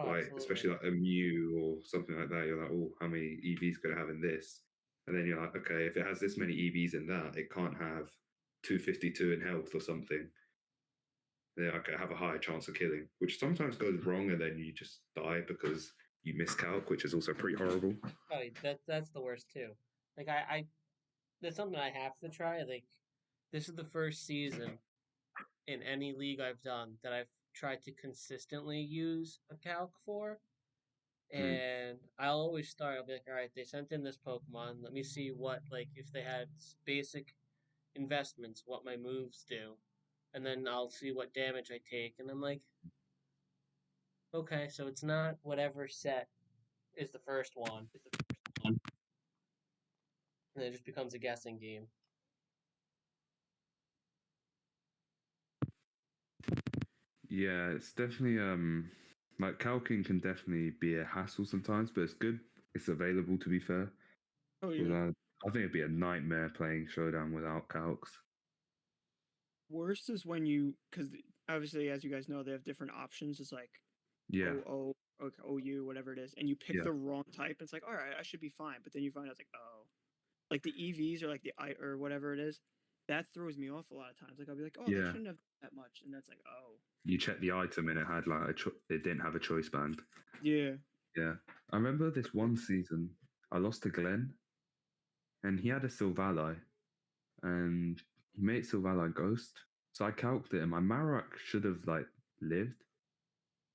oh, Like, absolutely. especially like a Mew or something like that. You're like, oh, how many EVs could I have in this? And then you're like, okay, if it has this many EVs in that, it can't have 252 in health or something. Then okay, have a higher chance of killing, which sometimes goes wrong and then you just die because you miscalc, which is also pretty horrible. Oh, that's the worst too. Like I that's something I have to try. Like this is the first season in any league I've done that I've tried to consistently use a calc for. Mm. And I'll always start. I'll be like, all right, they sent in this Pokemon. Let me see what like if they had basic investments, what my moves do, and then I'll see what damage I take. And I'm like, okay, so it's not whatever set is the first one, and it just becomes a guessing game. Yeah, it's definitely like calcing can definitely be a hassle sometimes, but it's good. It's available to be fair. Oh yeah. I think it'd be a nightmare playing Showdown without calcs. Worst is when you, because obviously, as you guys know, they have different options. It's like Yeah, OO, okay, OU, whatever it is, and you pick yeah, the wrong type. It's like, all right, I should be fine. But then you find out it's like, oh, like the EVs or like the I or whatever it is. That throws me off a lot of times. Like I'll be like, oh, that yeah. shouldn't have that much, and that's like, oh, You check the item and it had like it didn't have a choice band. yeah, Yeah, I remember this one season I lost to Glenn, and he had a Silvally, and he made Silvally Ghost. So I calced it, and my Marowak should have like lived,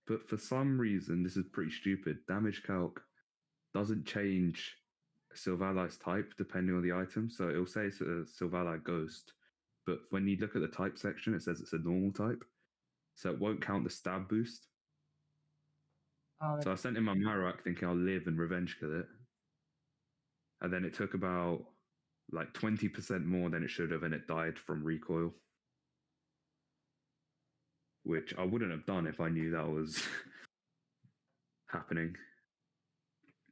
but for some reason, this is pretty stupid. Damage calc doesn't change Silvalli's type depending on the item. So it'll say it's a Silvally Ghost, but when you look at the type section, it says it's a normal type. So it won't count the stab boost. Oh, So I sent him my Marowak thinking I'll live and revenge kill it. And then it took about like 20% more than it should have, and it died from recoil. Which I wouldn't have done if I knew that was happening.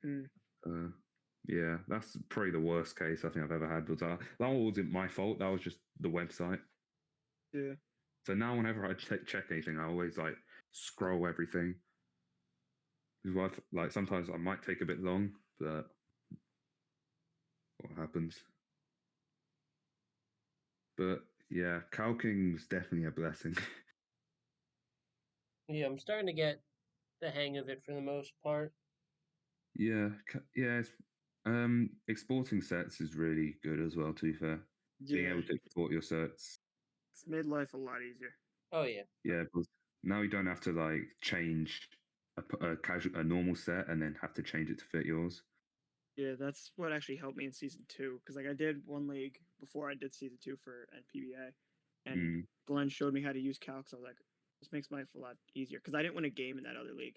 mm, Yeah, that's probably the worst case I think I've ever had. Was that one wasn't my fault. That was just the website. yeah. So now whenever I check anything, I always like scroll everything. Because like sometimes I might take a bit long, but what happens? But yeah, calcing's definitely a blessing. yeah, I'm starting to get the hang of it for the most part. Yeah, yeah. Exporting sets is really good as well. To be fair, being Yeah, able to export your sets. it's made life a lot easier. Oh yeah, Yeah, because now you don't have to like change a normal set and then have to change it to fit yours. Yeah, that's what actually helped me in season 2 because I did one league before I did season 2 for NPBA, and Glenn showed me how to use calc. So I was like, this makes my life a lot easier because I didn't win a game in that other league.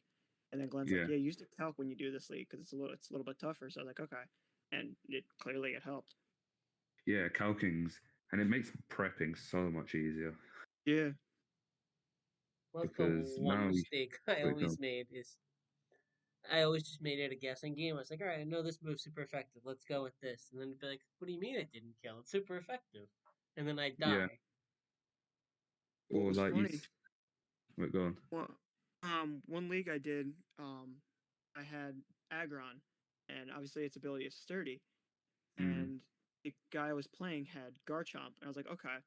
And then Glenn's like, yeah, use the calc when you do this league because it's a little bit tougher. So I was like, okay, and it helped. Yeah, calking's and it makes prepping so much easier. Yeah. Well, that's the one mistake I always made is I always just made it a guessing game. I was like, all right, I know this move's super effective. Let's go with this. And then it'd be like, what do you mean it didn't kill? It's super effective. And then I'd die. Yeah. Or like funny. Wait, go on. Well, one league I did, I had Aggron, and obviously its ability is sturdy. And the guy I was playing had Garchomp, and I was like, okay.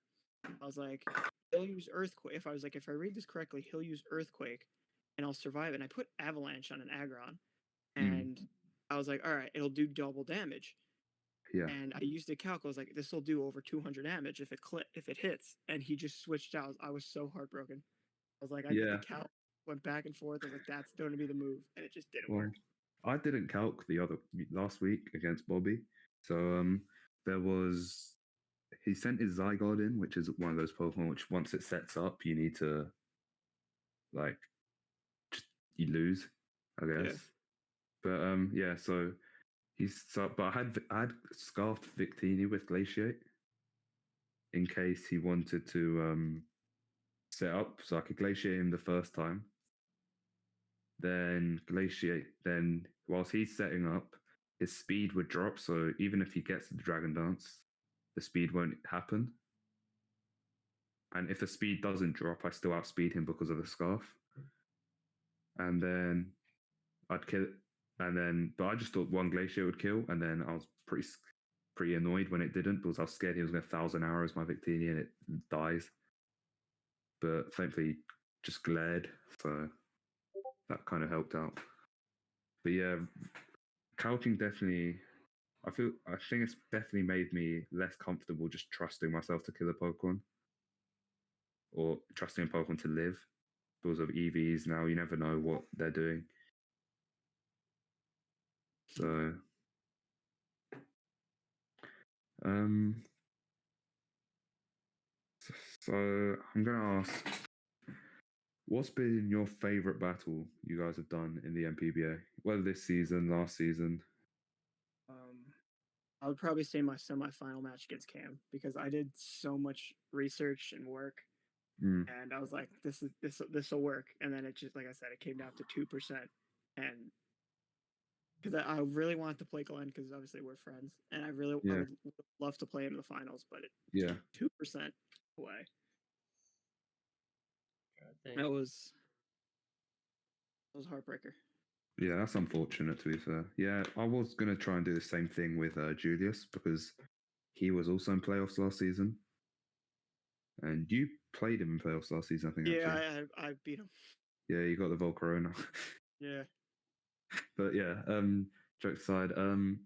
I was like, he'll use Earthquake. If I read this correctly, he'll use Earthquake, and I'll survive it. And I put Avalanche on an Aggron, and I was like, all right, it'll do double damage. Yeah. And I used the calc. I was like, this will do over 200 damage if it hits. And he just switched out. I was so heartbroken. I was like, I did the calc, went back and forth. I was like, that's going to be the move, and it just didn't work. I didn't calc last week against Bobby, so he sent his Zygarde in, which is one of those Pokemon which once it sets up, you need to you lose, I guess. Yeah. But but I had scarfed Victini with Glaciate in case he wanted to set up, so I could Glaciate him the first time. Then whilst he's setting up, his speed would drop, so even if he gets the Dragon Dance, the speed won't happen. And if the speed doesn't drop, I still outspeed him because of the Scarf. And then I'd kill it. But I just thought one Glacier would kill, and then I was pretty annoyed when it didn't because I was scared he was going to 1,000 arrows my Victini and it dies. But thankfully, just glared, so that kind of helped out. But yeah, calcing definitely. I think it's definitely made me less comfortable just trusting myself to kill a Pokemon or trusting a Pokemon to live because of EVs. Now you never know what they're doing. So, I'm gonna ask, what's been your favorite battle you guys have done in the NPBA? Whether this season, last season? I would probably say my semifinal match against Cam because I did so much research and work, and I was like, this will work. And then it just, like I said, it came down to 2%, and because I really wanted to play Glenn because obviously we're friends, and I would love to play him in the finals, but it 2% away. That was a heartbreaker. Yeah, that's unfortunate, to be fair. Yeah, I was going to try and do the same thing with Julius because he was also in playoffs last season. And you played him in playoffs last season, I think. Yeah, I beat him. Yeah, you got the Volcarona. Yeah. But yeah, joke aside,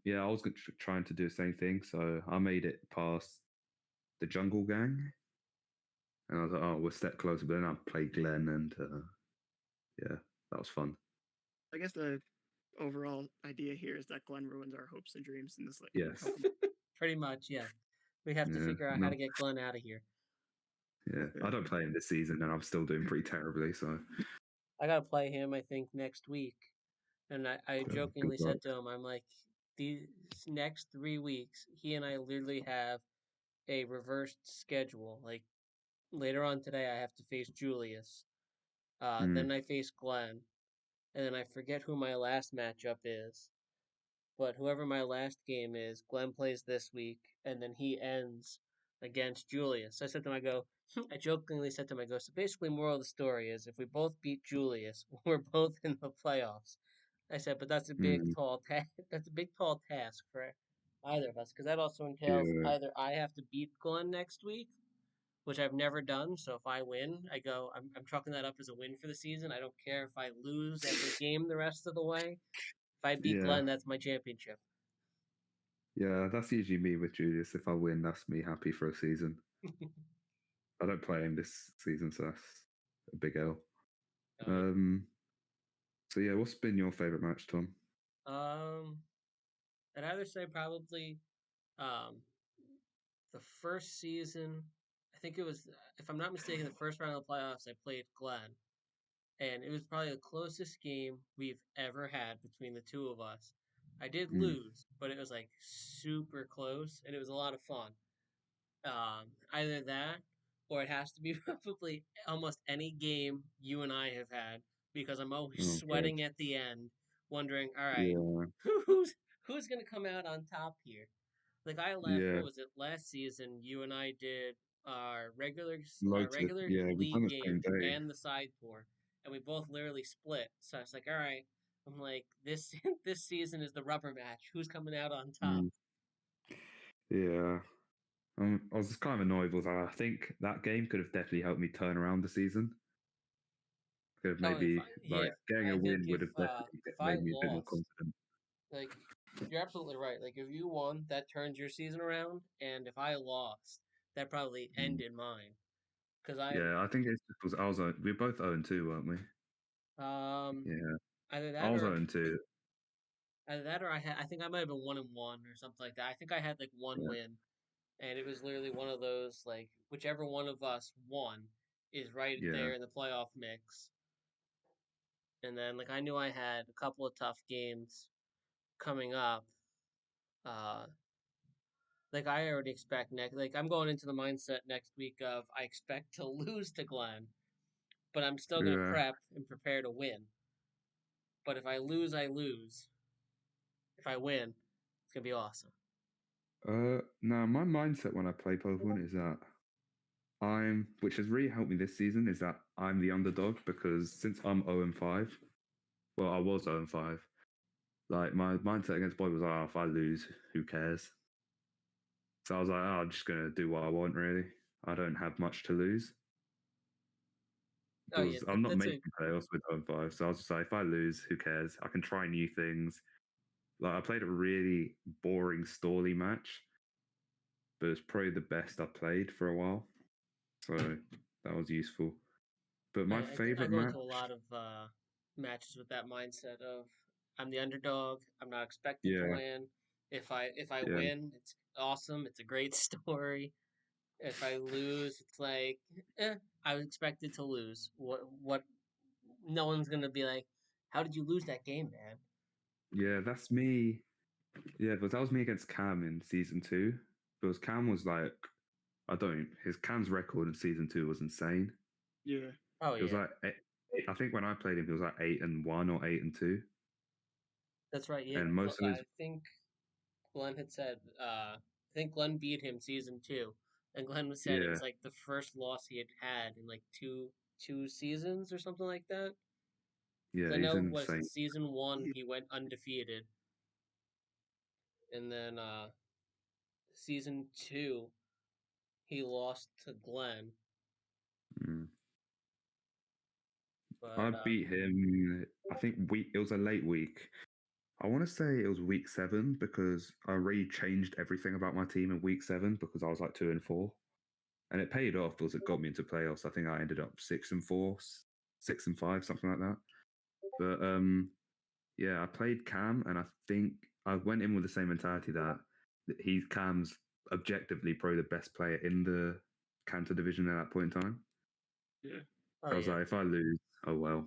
yeah, I was trying to do the same thing. So I made it past the Jungle Gang. And I was like, oh, we're a step closer. But then I played Glenn and yeah, that was fun. I guess the overall idea here is that Glenn ruins our hopes and dreams in this league. Yes. Pretty much, yeah. We have to figure out how to get Glenn out of here. Yeah, I don't play him this season, and I'm still doing pretty terribly. So I gotta play him, I think, next week. And I jokingly said to him, I'm like, these next 3 weeks, he and I literally have a reversed schedule. Like later on today, I have to face Julius. Then I face Glenn, and then I forget who my last matchup is. But whoever my last game is, Glenn plays this week, and then he ends against Julius. So I said to him, I jokingly said to him, so basically, moral of the story is if we both beat Julius, we're both in the playoffs. I said, but that's a big, tall that's a big, tall task for either of us, because that also entails either I have to beat Glenn next week, which I've never done. So if I win, I'm chalking that up as a win for the season. I don't care if I lose every game the rest of the way. If I beat Glenn, that's my championship. Yeah, that's usually me with Julius. If I win, that's me happy for a season. I don't play him this season, so that's a big L. So So yeah, what's been your favorite match, Tom? I'd either say probably um the first season. I think it was, if I'm not mistaken, the first round of the playoffs. I played Glenn, and it was probably the closest game we've ever had between the two of us. I did Mm. lose, but it was like super close, and it was a lot of fun. Either that, or it has to be probably almost any game you and I have had, because I'm always Oh god. sweating at the end, wondering, all right, Yeah. who's who's gonna come out on top here? Like I left, Yeah. what was it, last season? You and I did our Loads of regular yeah. We've done league the same games day. and the side tour, and we both literally split. So I was like, all right, I'm like, this this season is the rubber match. Who's coming out on top? Mm. Yeah. I was just kind of annoyed because I think that game could have definitely helped me turn around the season. Could have Oh, maybe like getting I a think win would have definitely if I made me a bit more lost, confident. like, you're absolutely right. Like if you won, that turns your season around, and if I lost, that probably Mm. ended mine. Cause I Yeah, I think it's just because we were both 0-2, weren't we? um Yeah, either I that was or 0-2. I think I might have been 1-1 or something like that. I think I had like one Yeah, win, and it was literally one of those, like, whichever one of us won is right yeah, there in the playoff mix. And then like I knew I had a couple of tough games coming up. Uh, like I already expect next. Like I'm going into the mindset next week of I expect to lose to Glenn, but I'm still gonna yeah. prep and prepare to win. But if I lose, I lose. If I win, it's gonna be awesome. Now my mindset when I play Pokemon is that which has really helped me this season, is that I'm the underdog because since I'm 0-5, well, I was 0-5. Like my mindset against Boy was, if I lose, who cares? So I was like, I'm just gonna do what I want. Really, I don't have much to lose. Oh yeah, Because I'm not that's making a playoffs with 0-5, so I was just like, if I lose, who cares? I can try new things. Like I played a really boring Storly match, but it's probably the best I've played for a while. So that was useful. But my I favorite go match, into a lot of matches with that mindset of I'm the underdog. I'm not expected to yeah, win. If I yeah, win, it's awesome. It's a great story. If I lose, it's like, I was expected to lose. What? No one's gonna be like, how did you lose that game, man? yeah, that's me. Yeah, but that was me against Cam in season two. Because Cam was like, his Cam's record in season two was insane. Yeah. Oh It was yeah, like, I think when I played him, he was like 8-1 or 8-2. that's right. Yeah, And most of his, I think Glenn had said. I think Glenn beat him season two, and Glenn said it yeah, was like the first loss he had had in like two seasons or something like that. yeah, Because I he's know, was it insane. season one he went undefeated, and then season two he lost to Glenn. Mm. I But beat him, I think it was a late week. I want to say it was week 7 because I really changed everything about my team in week 7 because I was like 2-4. And it paid off because it got me into playoffs. I think I ended up 6-4, 6-5, something like that. But yeah, I played Cam, and I think I went in with the same mentality that he's Cam's objectively probably the best player in the Canter division at that point in time. Yeah. oh So I was yeah, like, if I lose, oh well.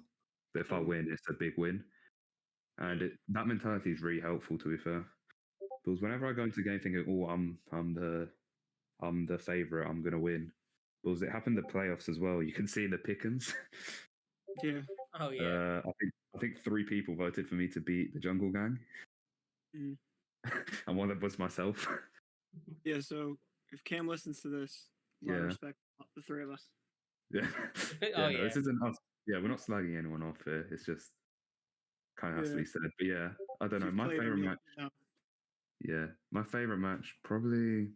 But if I Totally. win, it's a big win. And Yeah. that mentality is really helpful, to be fair. Because whenever I go into a game thinking, "Oh, I'm the favorite, I'm gonna win," because it happened at playoffs as well. You can see in the pickings. Yeah. oh yeah. I think 3 people voted for me to beat the Jungle Gang, Mm. and one of them was myself. Yeah. So if Cam listens to this, a lot of Yeah, respect, the three of us. yeah, Oh yeah. No, yeah. this isn't us. Yeah, we're not slagging anyone off here. It's just kind of has to Yeah. be said. But yeah, I don't If know. you've My played favorite him, you'll match. know. Yeah, my favorite match probably.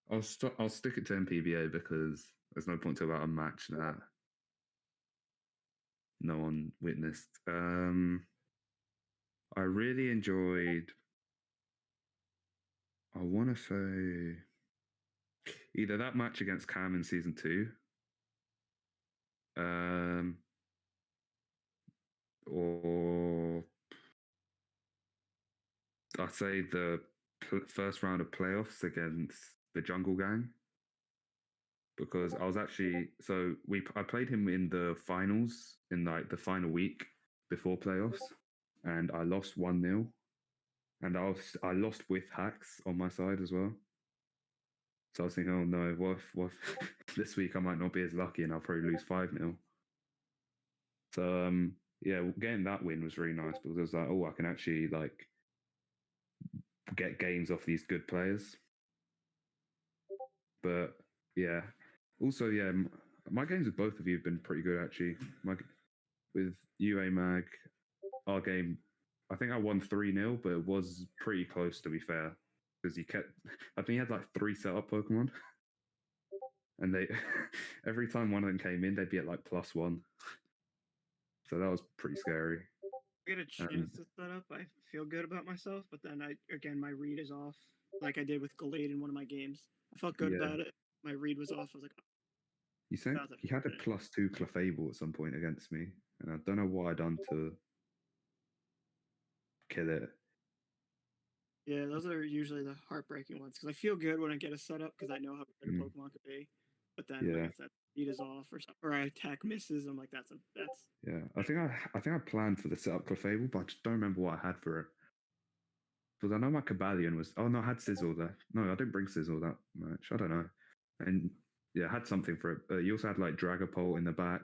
I'll stick it to NPBA because there's no point to about a match that no one witnessed. I really enjoyed. I want to say either that match against Cam in season 2, um, or I'd say the first round of playoffs against the Jungle Gang, because I was actually I played him in the finals in like the final week before playoffs, and I lost 1-0, and I lost with hacks on my side as well. So I was thinking, oh no, what if this week I might not be as lucky and I'll probably lose 5-0. So yeah, getting that win was really nice because it was like, oh, I can actually like get games off these good players. But yeah, also yeah, my games with both of you have been pretty good actually. With you, Amag, our game, I think I won 3-0, but it was pretty close to be fair because I think he had like 3 setup Pokemon, and they every time one of them came in, they'd be at like +1. So that was pretty scary. I get a chance to set up. I feel good about myself, but then my read is off, like I did with Gallade in one of my games. I felt good about it. My read was off. I was like, you said he had a +2 Clefable at some point against me, and I don't know what I done to kill it. Yeah, those are usually the heartbreaking ones because I feel good when I get a setup because I know how good a Pokemon could be. But then, like I said, read is off or something, or I attack misses. I'm like, that's. Yeah, I think I planned for the setup Clefable, but I just don't remember what I had for it. Because I know my Cobalion was. Oh no, I had Sizzle there. No, I didn't bring Sizzle that much. I don't know. And yeah, I had something for it. You also had like Dragapult in the back.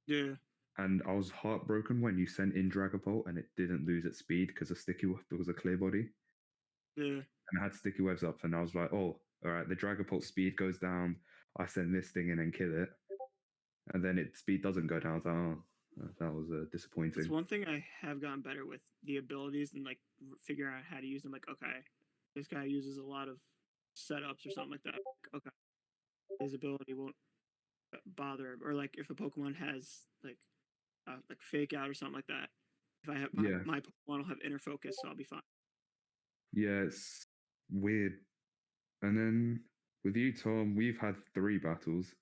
Yeah. And I was heartbroken when you sent in Dragapult and it didn't lose its speed because of Sticky Web. It was a clear body. Yeah. And I had Sticky Webs up, and I was like, oh, all right, the Dragapult speed goes down. I send this thing in and kill it. And then its speed doesn't go down. I was like, oh, that was disappointing. That's one thing I have gotten better with the abilities and like figuring out how to use them. Like, okay, this guy uses a lot of setups or something like that. Okay, his ability won't bother him. Or like if a Pokemon has like Fake Out or something like that. If I have my Pokemon will have Inner Focus, so I'll be fine. Yeah, it's weird. And then with you, Tom, we've had 3 battles.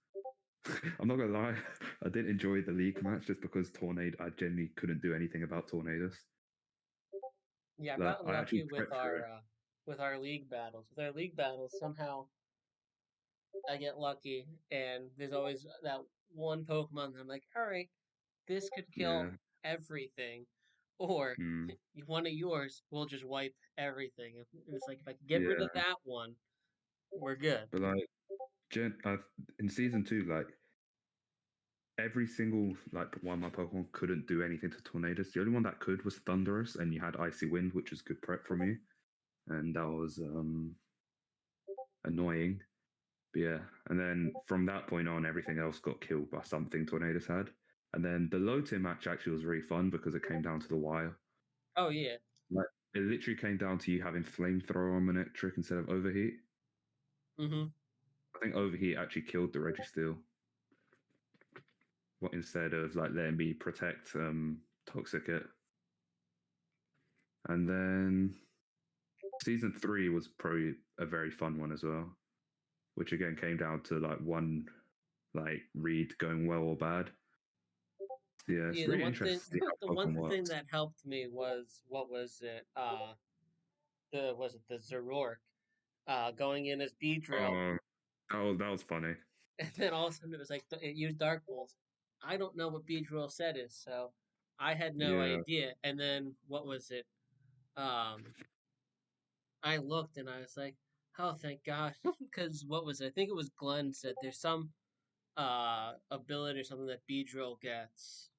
I'm not gonna lie, I didn't enjoy the league match just because I genuinely couldn't do anything about Tornadus. Yeah, I've gotten lucky with our league battles. With our league battles, somehow I get lucky, and there's always that one Pokemon that I'm like, all right, this could kill everything, or one of yours will just wipe everything. It's like if I can get rid of that one, we're good. But like, in season 2, like every single one of my Pokemon couldn't do anything to Tornadus. The only one that could was Thunderous, and you had Icy Wind, which was good prep from you, and that was annoying. But yeah, and then from that point on, everything else got killed by something Tornadus had. And then the low tier match actually was really fun because it came down to the wire. Oh yeah. Like it literally came down to you having Flamethrower on Manectric instead of Overheat. Mm-hmm. I think Overheat actually killed the Registeel. Instead of like letting me protect Toxicate. And then season 3 was probably a very fun one as well, which again came down to like one read going well or bad. Yeah, it's really interesting. The one thing that helped me was what was it? The Zoroark going in as Beedrill. That was funny. And then all of a sudden it was like it used Dark Pulse. I don't know what Beedrill said is, so I had no idea. And then what was it? I looked and I was like, oh, thank God, because what was it? I think it was Glenn said there's some ability or something that Beedrill gets.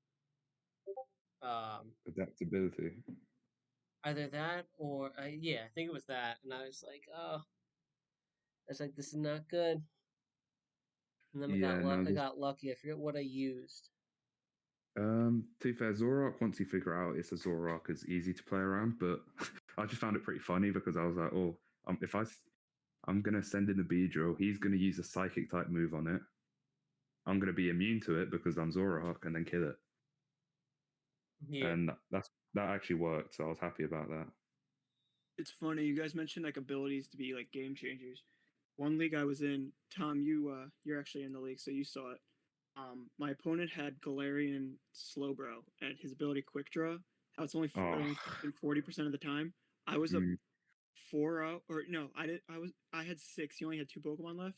Adaptability. Either that or yeah, I think it was that, and I was like, oh, I was like, this is not good. And then I got lucky. I forget what I used. To be fair, Zoroark, once you figure out it's a Zoroark, it's easy to play around. But I just found it pretty funny because I was like, oh, if I'm gonna send in the Beedrill, he's gonna use a Psychic type move on it. I'm gonna be immune to it because I'm Zoroark, and then kill it. Yeah. And that actually worked, so I was happy about that. It's funny you guys mentioned like abilities to be like game changers. One league I was in, Tom, you're actually in the league, so you saw it. My opponent had Galarian Slowbro, and his ability Quick Draw. How it's only Oh, only 40% of the time. I was up mm, 4-0, or no, I had 6. He only had 2 Pokemon left.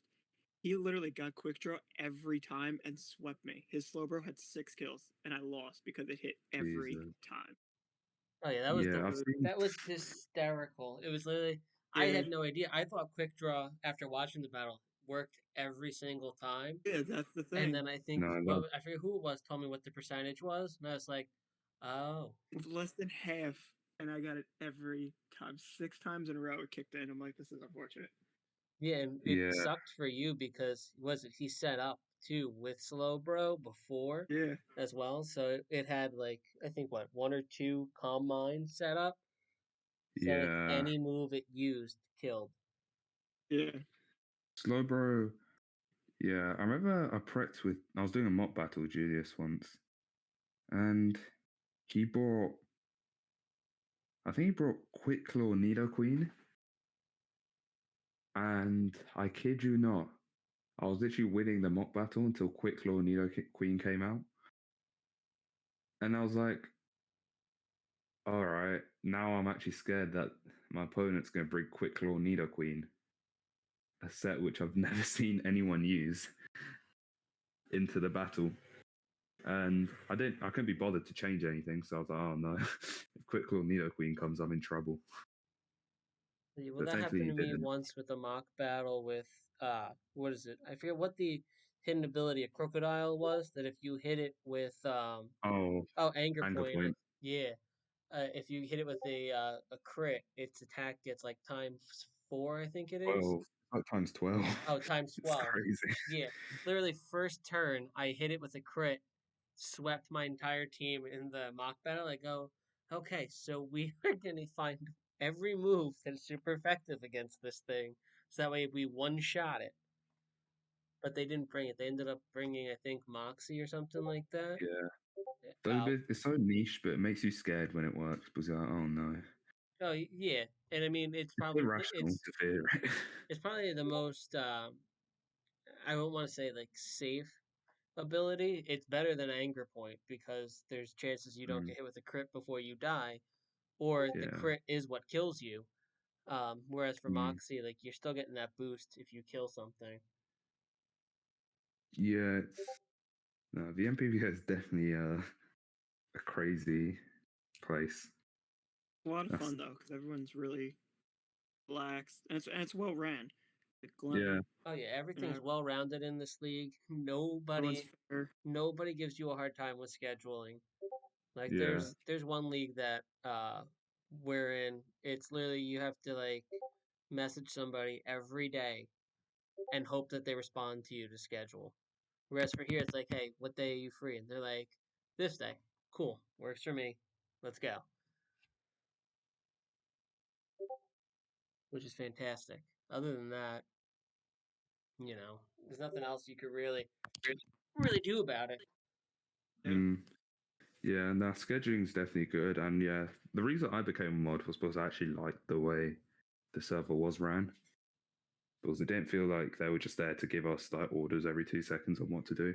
He literally got Quick Draw every time and swept me. His Slowbro had 6 kills, and I lost because it hit every Jesus. time. Oh yeah, Yeah, I've seen. that was hysterical. It was literally I Yeah, had no idea. I thought Quick Draw after watching the battle worked every single time. yeah, that's the And thing. then I think No, I forget who it was told me what the percentage was, and I was like, oh. It's less than half, and I got it every time. 6 times in a row it kicked in. I'm like, this is unfortunate. Yeah, and it yeah, sucked for you because was it he set up too with Slowbro before Yeah, as well, so it had like I think what one or two Calm Mind set up, so like yeah. any move it used killed. yeah. Slowbro. Yeah, I remember I was doing a mock battle with Julius once, and he brought. I think he brought Quick Claw Nidoqueen, and I kid you not, I was literally winning the mock battle until Quick Claw Nidoqueen came out, and I was like, all right, now I'm actually scared that my opponent's going to bring Quick Claw Nidoqueen, a set which I've never seen anyone use, into the battle. And I couldn't be bothered to change anything, so I was like, oh no, if Quick Claw Nidoqueen comes, I'm in trouble. Yeah, well, But that happened thankfully to he me didn't. once with a mock battle with what is it? I forget what the hidden ability of Crocodile was. That if you hit it with Oh, Anger anger Point, point. yeah, if you hit it with a crit, its attack gets like times 4, I think it is. 12. Like times 12. Oh, times It's 12. crazy. Yeah, literally first turn, I hit it with a crit, swept my entire team in the mock battle. I go, okay, so we are gonna find every move that is super effective against this thing, so that way we one shot it. But they didn't bring it. They ended up bringing, I think, Moxie or something like that. Yeah. Uh, It's so niche, but it makes you scared when it works because you're like, oh no. yeah, and I mean, It's irrational to fear it. it's probably the most I don't want to say like safe ability. It's better than Anger Point because there's chances you don't Mm, get hit with a crit before you die, or the yeah. crit is what kills you. Whereas for Mm, Moxie, like you're still getting that boost if you kill something. yeah, no, the NPBA is definitely a crazy place. A lot of That's fun though, because everyone's really relaxed, and it's well ran. Like yeah, Glenn, Oh yeah, you know, everything's well rounded in this league. everyone's fair. Nobody gives you a hard time with scheduling. Like yeah, Yeah, there's one league that we're in. It's literally you have to like message somebody every day and hope that they respond to you to schedule. Whereas for here, it's like, hey, what day are you free? And they're like, this day. Cool, works for me. Let's go. Which is fantastic. Other than that, there's nothing else you could really do about it. yeah, mm, yeah. And that scheduling's definitely good. And yeah, the reason I became a mod was because I actually liked the way the server was ran. Because it didn't feel like they were just there to give us like orders every 2 seconds on what to do,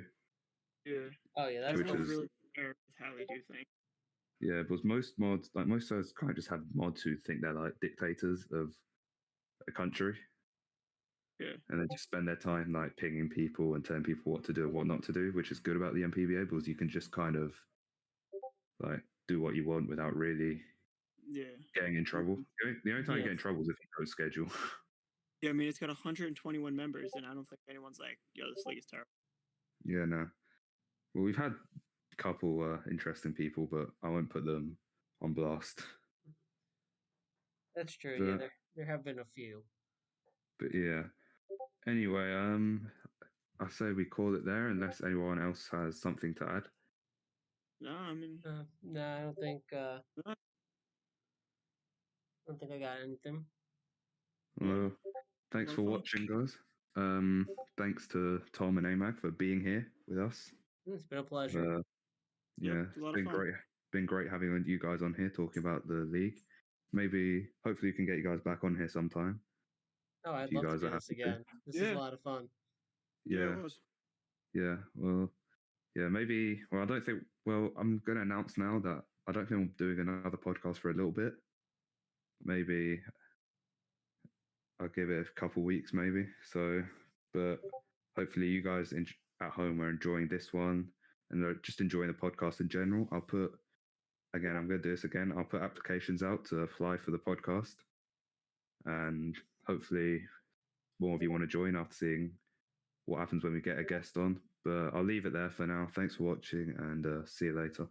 yeah. Oh yeah, that's which Everyone's one. is really fair with how they do things. yeah. Because most servers kind of just have mods who think they're like dictators of a country, Yeah, and they just spend their time like pinging people and telling people what to do and what not to do, which is good about the NPBA because you can just kind of like do what you want without really yeah, getting in trouble. The only time you Yeah, get in trouble is if you don't schedule. yeah. I mean, it's got 121 members, and I don't think anyone's like, "Yo, this league is terrible." Yeah, no. Well, we've had a couple interesting people, but I won't put them on blast. that's true. Yeah, But there have been a few. but yeah. Anyway, I say we call it there unless anyone else has something to add. No, I mean, No, I don't think. no, I don't think I got anything. yeah, Well, a thanks lot for of fun. watching, guys. Thanks to Tom and Amag for being here with us. It's been a pleasure. Uh, Yep, yeah, a lot it's of been fun. great. Been great having you guys on here talking about the league. Maybe, hopefully, we can get you guys back on here sometime Oh, if I'd you love to guys are do this happy to. again. This is a Yeah, lot of fun. yeah, it Yeah, was. yeah. Well, Yeah, maybe. Well, I don't think. Well, I'm going to announce now that I don't think I'm doing another podcast for a little bit. Maybe I'll give it a couple weeks, maybe. So, but hopefully you guys at home are enjoying this one and are just enjoying the podcast in general. I'm going to do this again. I'll put applications out to apply for the podcast, and hopefully more of you want to join after seeing what happens when we get a guest on. But I'll leave it there for now. Thanks for watching, and see you later.